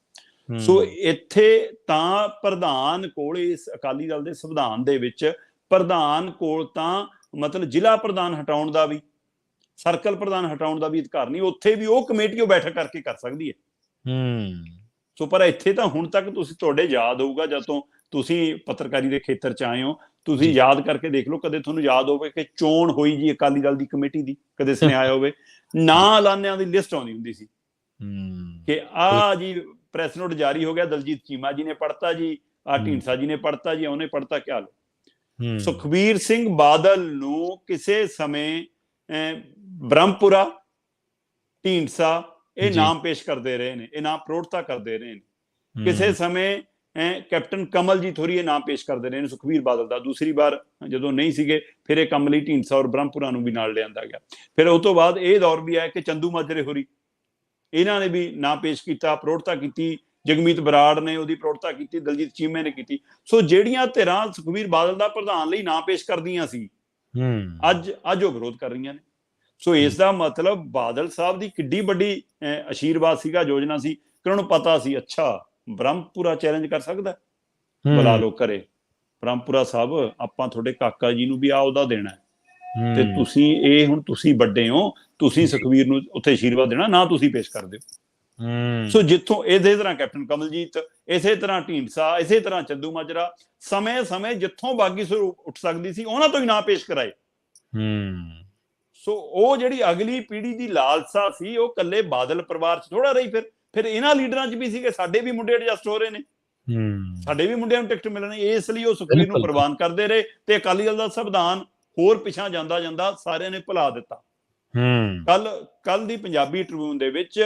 ਸੋ ਇੱਥੇ ਤਾਂ ਪ੍ਰਧਾਨ ਕੋਲ, ਇਸ ਅਕਾਲੀ ਦਲ ਦੇ ਸੰਵਿਧਾਨ ਦੇ ਵਿੱਚ ਪ੍ਰਧਾਨ ਕੋਲ ਤਾਂ ਮਤਲਬ ਜ਼ਿਲ੍ਹਾ ਪ੍ਰਧਾਨ ਹਟਾਉਣ ਦਾ ਵੀ, ਸਰਕਲ ਪ੍ਰਧਾਨ ਹਟਾਉਣ ਦਾ ਵੀ ਅਧਿਕਾਰ ਨਹੀਂ। ਉੱਥੇ ਵੀ ਉਹ ਕਮੇਟੀ ਉਹ ਬੈਠਕ ਕਰਕੇ ਕਰ ਸਕਦੀ ਹੈ। ਸੋ ਪਰ ਇੱਥੇ ਤਾਂ ਹੁਣ ਤੱਕ ਤੁਹਾਡੇ ਯਾਦ ਹੋਊਗਾ ਜਦੋਂ ਤੁਸੀਂ ਪੱਤਰਕਾਰੀ ਦੇ ਖੇਤਰ 'ਚ ਆਏ ਹੋ, ਤੁਸੀਂ ਯਾਦ ਕਰਕੇ ਦੇਖ ਲਓ, ਕਦੇ ਤੁਹਾਨੂੰ ਯਾਦ ਹੋਵੇ ਕਿ ਚੋਣ ਹੋਈ ਜੀ ਅਕਾਲੀ ਦਲ ਦੀ ਕਮੇਟੀ ਦੀ, ਕਦੇ ਸੁਨੇਹਾ ਆਇਆ ਹੋਵੇ, ਨਾਂ ਐਲਾਨਿਆਂ ਦੀ ਲਿਸਟ ਆਉਂਦੀ ਹੁੰਦੀ ਸੀ ਕਿ ਆਹ ਜੀ ਪ੍ਰੈਸ ਨੋਟ ਜਾਰੀ ਹੋ ਗਿਆ, ਦਲਜੀਤ ਚੀਮਾ ਜੀ ਨੇ ਪੜ੍ਹਤਾ ਜੀ, ਆਹ ਢੀਂਡਸਾ ਜੀ ਨੇ ਪੜ੍ਹਤਾ ਜੀ, ਉਹਨੇ ਪੜ੍ਹਤਾ, ਕਿਆ ਲੋ। ਸੁਖਬੀਰ ਸਿੰਘ ਬਾਦਲ ਨੂੰ ਕਿਸੇ ਸਮੇਂ ਬ੍ਰਹਮਪੁਰਾ, ਢੀਂਡਸਾ ਇਹ ਨਾਮ ਪੇਸ਼ ਕਰਦੇ ਰਹੇ ਨੇ, ਇਹ ਨਾਮ ਪ੍ਰੋੜਤਾ ਕਰਦੇ ਰਹੇ ਨੇ। ਕਿਸੇ ਸਮੇਂ ਕੈਪਟਨ ਕਮਲਜੀਤ ਹੋਰੀ ਇਹ ਨਾਮ ਪੇਸ਼ ਕਰਦੇ ਰਹੇ ਨੇ ਸੁਖਬੀਰ ਬਾਦਲ ਦਾ। ਦੂਸਰੀ ਵਾਰ ਜਦੋਂ ਨਹੀਂ ਸੀਗੇ ਫਿਰ ਇਹ ਕੰਮ ਲਈ ਢੀਂਡਸਾ ਔਰ ਬ੍ਰਹਮਪੁਰਾ ਨੂੰ ਵੀ ਨਾਲ ਲਿਆਂਦਾ ਗਿਆ। ਫਿਰ ਉਸ ਤੋਂ ਬਾਅਦ ਇਹ ਦੌਰ ਵੀ ਆਇਆ ਕਿ ਚੰਦੂ ਮਾਜਰੇ ਹੋਰੀ, ਇਹਨਾਂ ਨੇ ਵੀ ਨਾਮ ਪੇਸ਼ ਕੀਤਾ, ਪ੍ਰੋੜਤਾ ਕੀਤੀ। ਜਗਮੀਤ ਬਰਾੜ ਨੇ ਉਹਦੀ ਪ੍ਰੋੜਤਾ ਕੀਤੀ, ਦਲਜੀਤ ਚੀਮੇ ਨੇ ਕੀਤੀ। ਸੋ ਜਿਹੜੀਆਂ ਧਿਰਾਂ ਸੁਖਬੀਰ ਬਾਦਲ ਦਾ ਪ੍ਰਧਾਨ ਲਈ ਨਾਮ ਪੇਸ਼ ਕਰਦੀਆਂ ਸੀ, ਅੱਜ ਉਹ ਵਿਰੋਧ ਕਰ ਰਹੀਆਂ ਨੇ। ਸੋ ਇਸ ਦਾ ਮਤਲਬ ਬਾਦਲ ਸਾਹਿਬ ਦੀ ਕਿੱਡੀ ਵੱਡੀ ਆਸ਼ੀਰਵਾਦ ਸੀਗਾ, ਯੋਜਨਾ ਸੀ ਕਿ ਉਹਨਾਂ ਨੂੰ ਪਤਾ ਸੀ ਅੱਛਾ ਬ੍ਰਹਮਪੁਰਾ ਚੈਲੰਜ ਕਰ ਸਕਦਾ, ਬੁਲਾ ਲਓ ਘਰੇ। ਬ੍ਰਹਮਪੁਰਾ ਸਾਹਿਬ ਆਪਾਂ ਤੁਹਾਡੇ ਕਾਕਾ ਜੀ ਨੂੰ ਵੀ ਆਹ ਉਹਦਾ ਦੇਣਾ ਤੇ ਤੁਸੀਂ ਇਹ ਹੁਣ ਤੁਸੀਂ ਵੱਡੇ ਹੋ, ਤੁਸੀਂ ਸੁਖਬੀਰ ਨੂੰ ਉੱਥੇ ਆਸ਼ੀਰਵਾਦ ਦੇਣਾ, ਨਾ ਤੁਸੀਂ ਪੇਸ਼ ਕਰ ਦਿਓ। ਸੋ ਜਿੱਥੋਂ ਇਸੇ ਤਰ੍ਹਾਂ ਕੈਪਟਨ ਕਮਲਜੀਤ, ਇਸੇ ਤਰ੍ਹਾਂ ਢੀਂਡਸਾ, ਇਸੇ ਤਰ੍ਹਾਂ ਚੰਦੂ ਮਾਜਰਾ ਸਮੇਂ ਜਿੱਥੋਂ ਬਾਗੀ ਸੁਰ ਉੱਠ ਸਕਦੀ ਸੀ ਉਹਨਾਂ ਤੋਂ ਹੀ ਨਾਂ ਪੇਸ਼ ਕਰਾਏ। ਸੋ ਉਹ ਜਿਹੜੀ ਅਗਲੀ ਪੀੜ੍ਹੀ ਦੀ ਲਾਲਸਾ ਸੀ ਉਹ ਇਕੱਲੇ ਬਾਦਲ ਪਰਿਵਾਰ 'ਚ ਥੋੜਾ ਰਹੀ, ਫਿਰ ਇਹਨਾਂ ਲੀਡਰਾਂ 'ਚ ਵੀ ਸੀਗੇ। ਸਾਡੇ ਵੀ ਮੁੰਡੇ ਐਡਜਸਟ ਹੋ ਰਹੇ ਨੇ, ਸਾਡੇ ਵੀ ਮੁੰਡਿਆਂ ਨੂੰ ਟਿਕਟ ਮਿਲਣੀ, ਇਸ ਲਈ ਉਹ ਸੁਖਬੀਰ ਨੂੰ ਪ੍ਰਵਾਨ ਕਰਦੇ ਰਹੇ ਤੇ ਅਕਾਲੀ ਦਲ ਦਾ ਸੰਵਿਧਾਨ ਹੋਰ ਪਿਛਾਂ ਜਾਂਦਾ ਸਾਰਿਆਂ ਨੇ ਭੁਲਾ ਦਿੱਤਾ। ਕੱਲ ਦੀ ਪੰਜਾਬੀ ਟ੍ਰਿਬਿਊਨ ਦੇ ਵਿੱਚ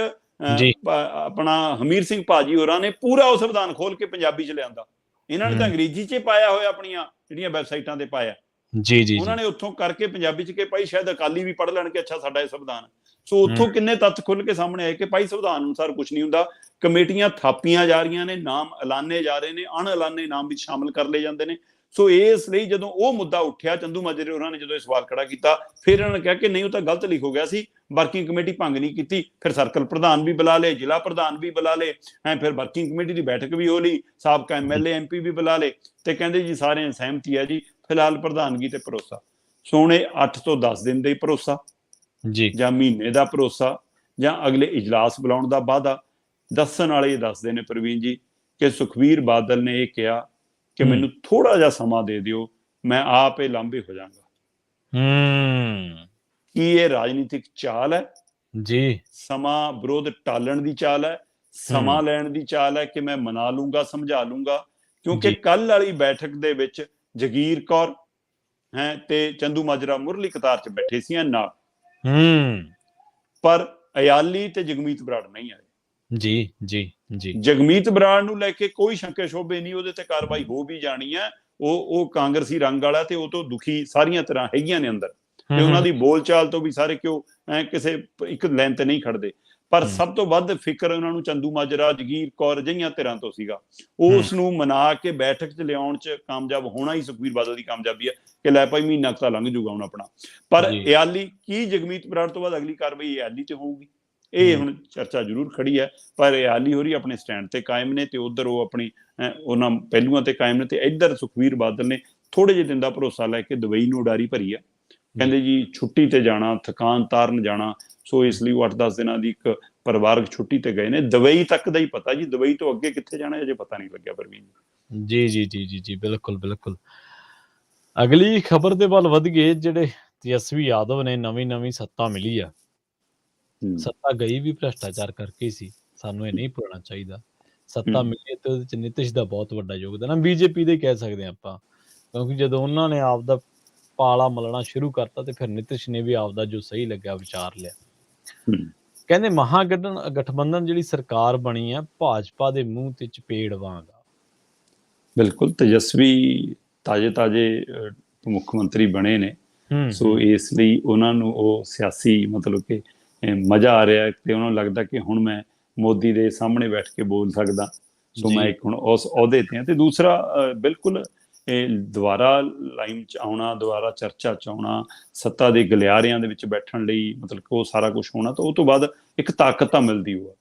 ਆਪਣਾ ਹਮੀਰ ਸਿੰਘ ਭਾਜੀ ਹੋਰਾਂ ਨੇ ਪੂਰਾ ਉਹ ਸੰਵਿਧਾਨ ਖੋਲ ਕੇ ਪੰਜਾਬੀ 'ਚ ਲਿਆਂਦਾ। ਇਹਨਾਂ ਨੇ ਤਾਂ ਅੰਗਰੇਜ਼ੀ 'ਚ ਪਾਇਆ ਹੋਇਆ, ਆਪਣੀਆਂ ਜਿਹੜੀਆਂ ਵੈਬਸਾਈਟਾਂ ਤੇ ਪਾਇਆ। ਉਹਨਾਂ ਨੇ ਉੱਥੋਂ ਕਰਕੇ ਪੰਜਾਬੀ 'ਚ ਕਿ ਭਾਈ ਸ਼ਾਇਦ ਅਕਾਲੀ ਵੀ ਪੜ੍ਹ ਲੈਣ ਕਿ ਅੱਛਾ ਸਾਡਾ ਇਹ ਸੰਵਿਧਾਨ। ਸੋ ਉੱਥੋਂ ਕਿੰਨੇ ਤੱਥ ਖੁੱਲ ਕੇ ਸਾਹਮਣੇ ਆਏ ਕਿ ਭਾਈ ਸੰਵਿਧਾਨ ਅਨੁਸਾਰ ਕੁਛ ਨਹੀਂ ਹੁੰਦਾ। ਕਮੇਟੀਆਂ ਥਾਪੀਆਂ ਜਾ ਰਹੀਆਂ ਨੇ, ਨਾਮ ਐਲਾਨੇ ਜਾ ਰਹੇ ਨੇ, ਅਣਐਲਾਨੇ ਨਾਮ ਵਿੱਚ ਸ਼ਾਮਲ ਕਰ ਲਏ ਜਾਂਦੇ ਨੇ। ਸੋ ਇਸ ਲਈ ਜਦੋਂ ਉਹ ਮੁੱਦਾ ਉੱਠਿਆ, ਚੰਦੂ ਮਾਜਰੇ ਉਹਨਾਂ ਨੇ ਜਦੋਂ ਇਹ ਸਵਾਲ ਖੜਾ ਕੀਤਾ, ਫਿਰ ਇਹਨਾਂ ਨੇ ਕਿਹਾ ਕਿ ਨਹੀਂ ਉਹ ਤਾਂ ਗਲਤ ਲਿਖ ਹੋ ਗਿਆ ਸੀ, ਵਰਕਿੰਗ ਕਮੇਟੀ ਭੰਗ ਨਹੀਂ ਕੀਤੀ। ਫਿਰ ਸਰਕਲ ਪ੍ਰਧਾਨ ਵੀ ਬੁਲਾ ਲਏ, ਜ਼ਿਲ੍ਹਾ ਪ੍ਰਧਾਨ ਵੀ ਬੁਲਾ ਲਏ, ਫਿਰ ਵਰਕਿੰਗ ਕਮੇਟੀ ਦੀ ਬੈਠਕ ਵੀ ਹੋ ਲਈ, ਸਾਬਕਾ MLA MP ਵੀ ਬੁਲਾ ਲਏ ਤੇ ਕਹਿੰਦੇ ਜੀ ਸਾਰਿਆਂ ਸਹਿਮਤੀ ਹੈ ਜੀ, ਫਿਲਹਾਲ ਪ੍ਰਧਾਨਗੀ ਤੇ ਭਰੋਸਾ। ਸੋਹਣੇ 8 ਤੋਂ 10 ਦਿਨ ਦਾ ਹੀ ਭਰੋਸਾ ਜਾਂ ਮਹੀਨੇ ਦਾ ਭਰੋਸਾ ਜਾਂ ਅਗਲੇ ਇਜਲਾਸ ਬੁਲਾਉਣ ਦਾ ਵਾਅਦਾ। ਦੱਸਣ ਵਾਲੇ ਦੱਸਦੇ ਨੇ ਪ੍ਰਵੀਨ ਜੀ ਕਿ ਸੁਖਬੀਰ ਬਾਦਲ ਨੇ ਇਹ ਕਿਹਾ ਕਿ ਮੈਨੂੰ ਥੋੜਾ ਜਿਹਾ ਸਮਾਂ ਦੇ ਦਿਓ, ਮੈਂ ਆਪ ਇਹ ਲਾਂਭੇ ਹੋ ਜਾਵਾਂਗਾ। ਕੀ ਇਹ ਰਾਜਨੀਤਿਕ ਚਾਲ ਹੈ ਜੀ? ਸਮਾਂ ਵਿਰੋਧ ਟਾਲਣ ਦੀ ਚਾਲ ਹੈ, ਸਮਾਂ ਲੈਣ ਦੀ ਚਾਲ ਹੈ ਕਿ ਮੈਂ ਮਨਾ ਲੂੰਗਾ, ਸਮਝਾ ਲੂੰਗਾ। ਕਿਉਂਕਿ ਕੱਲ ਵਾਲੀ ਬੈਠਕ ਦੇ ਵਿੱਚ ਜਗੀਰ ਕੌਰ ਤੇ ਚੰਦੂ ਮਾਜਰਾ ਮੁਰਲੀ ਕਤਾਰ 'ਚ ਬੈਠੇ ਸੀ ਨਾਲ, ਪਰ ਅਯਾਲੀ ਤੇ ਜਗਮੀਤ ਬਰਾੜ ਨਹੀਂ ਆਏ। ਜਗਮੀਤ ਬਰਾੜ ਨੂੰ ਲੈ ਕੇ ਕੋਈ ਸ਼ੰਕੇ ਸ਼ੋਭੇ ਨਹੀਂ, ਉਹਦੇ ਤੇ ਕਾਰਵਾਈ ਹੋ ਵੀ ਜਾਣੀ ਹੈ। ਉਹ ਕਾਂਗਰਸੀ ਰੰਗ ਵਾਲਾ ਤੇ ਉਹ ਤੋਂ ਦੁਖੀ ਸਾਰੀਆਂ ਤਰ੍ਹਾਂ ਹੈਗੀਆਂ ਨੇ ਅੰਦਰ, ਤੇ ਉਹਨਾਂ ਦੀ ਬੋਲਚਾਲ ਤੋਂ ਵੀ ਸਾਰੇ ਕਿਉਂ ਕਿਸੇ ਇੱਕ ਲਾਈਨ ਤੇ ਨਹੀਂ ਖੜਦੇ। ਪਰ ਸਭ ਤੋਂ ਵੱਧ ਫਿਕਰ ਉਹਨਾਂ ਨੂੰ ਚੰਦੂ ਮਾਜਰਾ, ਜਗੀਰ ਕੌਰ ਅਜਿਹੀਆਂ ਧਿਰਾਂ ਤੋਂ ਸੀਗਾ। ਉਸ ਨੂੰ ਮਨਾ ਕੇ ਬੈਠਕ 'ਚ ਲਿਆਉਣ 'ਚ ਕਾਮਯਾਬ ਹੋਣਾ ਹੀ ਸੁਖਬੀਰ ਬਾਦਲ ਦੀ ਕਾਮਯਾਬੀ ਹੈ ਕਿ ਲੈ ਭਾਈ ਮਹੀਨਾ ਤਾਂ ਲੰਘ ਜੂਗਾ ਹੁਣ ਆਪਣਾ। ਪਰ ਅਯਾਲੀ ਕੀ ਜਗਮੀਤ ਬਰਾੜ ਤੋਂ ਬਾਅਦ ਅਗਲੀ ਕਾਰਵਾਈ ਅਯਾਲੀ ਤੇ ਹੋਊਗੀ, ਇਹ ਹੁਣ ਚਰਚਾ ਜ਼ਰੂਰ ਖੜੀ ਹੈ। ਪਰ ਅਯਾਲੀ ਹੋਰੀ ਆਪਣੇ ਸਟੈਂਡ ਤੇ ਕਾਇਮ ਨੇ ਤੇ ਉਧਰ ਉਹ ਆਪਣੀ ਉਹਨਾਂ ਪਹਿਲੂਆਂ ਤੇ ਕਾਇਮ ਨੇ, ਤੇ ਇੱਧਰ ਸੁਖਬੀਰ ਬਾਦਲ ਨੇ ਥੋੜੇ ਜਿਹੇ ਦਿਨ ਦਾ ਭਰੋਸਾ ਲੈ ਕੇ ਦੁਬਈ ਨੂੰ ਉਡਾਰੀ ਭਰੀ ਆ। ਕਹਿੰਦੇ ਜੀ ਛੁੱਟੀ ਤੇ ਜਾਣਾ, ਥਕਾਨ ਤਾਰਨ ਜਾਣਾ। ਸੋ ਇਸ ਲਈ ਉਹ 8-10 ਦਿਨਾਂ ਦੀ ਇੱਕ ਪਰਿਵਾਰਕ ਛੁੱਟੀ ਤੇ ਗਏ ਨੇ। ਦੁਬਈ ਤੱਕ ਦਾ ਹੀ ਪਤਾ ਜੀ, ਦੁਬਈ ਤੋਂ ਅੱਗੇ ਕਿੱਥੇ ਜਾਣਾ ਅਜੇ ਪਤਾ ਨਹੀਂ ਲੱਗਿਆ ਪ੍ਰਵੀਨ ਜੀ। ਬਿਲਕੁਲ। ਅਗਲੀ ਖਬਰ ਦੇ ਵੱਲ ਵਧ ਗਏ, ਜਿਹੜੇ ਤੇਜਸਵੀ ਯਾਦਵ ਨੇ ਨਵੀਂ ਸੱਤਾ ਮਿਲੀ ਆ, ਸੱਤਾ ਗਈ ਵੀ ਭ੍ਰਿਸ਼ਟਾਚਾਰ ਕਰਕੇ ਹੀ ਸੀ, ਸਾਨੂੰ ਇਹ ਨਹੀਂ ਭੁੱਲਣਾ ਚਾਹੀਦਾ। ਸੱਤਾ ਮਿਲੀ ਹੈ ਤੇ ਉਹਦੇ 'ਚ ਨਿਤਿਸ਼ ਦਾ ਬਹੁਤ ਵੱਡਾ ਯੋਗਦਾਨ ਆ, ਬੀਜੇਪੀ ਦਾ ਹੀ ਕਹਿ ਸਕਦੇ ਹਾਂ ਆਪਾਂ, ਕਿਉਂਕਿ ਜਦੋਂ ਉਹਨਾਂ ਨੇ ਆਪਦਾ ਪਾਲਾ ਮਲਣਾ ਸ਼ੁਰੂ ਕਰਤਾ ਤੇ ਫਿਰ ਨਿਤਿਸ਼ ਨੇ ਵੀ ਆਪਦਾ ਜੋ ਸਹੀ ਲੱਗਿਆ ਵਿਚਾਰ ਲਿਆ। ਕਹਿੰਦੇ ਗਠਬੰਧਨ ਜਿਹੜੀ ਸਰਕਾਰ ਬਣੀ ਆ, ਭਾਜਪਾ ਦੇ ਮੂੰਹ ਤੇ ਚਪੇੜ ਵਾਂਗ ਆ। ਬਿਲਕੁਲ, ਤੇਜਸਵੀ ਤਾਜ਼ੇ ਮੁੱਖ ਮੰਤਰੀ ਬਣੇ ਨੇ, ਸੋ ਇਸ ਲਈ ਉਹਨਾਂ ਨੂੰ ਉਹ ਸਿਆਸੀ ਮਤਲਬ ਕਿ ਮਜ਼ਾ ਆ ਰਿਹਾ ਤੇ ਉਹਨਾਂ ਨੂੰ ਲੱਗਦਾ ਕਿ ਹੁਣ ਮੈਂ ਮੋਦੀ ਦੇ ਸਾਹਮਣੇ ਬੈਠ ਕੇ ਬੋਲ ਸਕਦਾ, ਸੋ ਮੈਂ ਇੱਕ ਹੁਣ ਉਸ ਅਹੁਦੇ ਤੇ ਹਾਂ। ਤੇ ਦੂਸਰਾ ਬਿਲਕੁਲ ਦੁਬਾਰਾ ਲਾਈਨ 'ਚ ਆਉਣਾ, ਦੁਬਾਰਾ ਚਰਚਾ 'ਚ ਆਉਣਾ, ਸੱਤਾ ਦੇ ਗਲਿਆਰਿਆਂ ਦੇ ਵਿੱਚ ਬੈਠਣ ਲਈ ਮਤਲਬ ਕਿ ਉਹ ਸਾਰਾ ਕੁਛ ਹੋਣਾ, ਤਾਂ ਉਹ ਤੋਂ ਬਾਅਦ ਇੱਕ ਤਾਕਤ ਤਾਂ ਮਿਲਦੀ ਹੋਆ,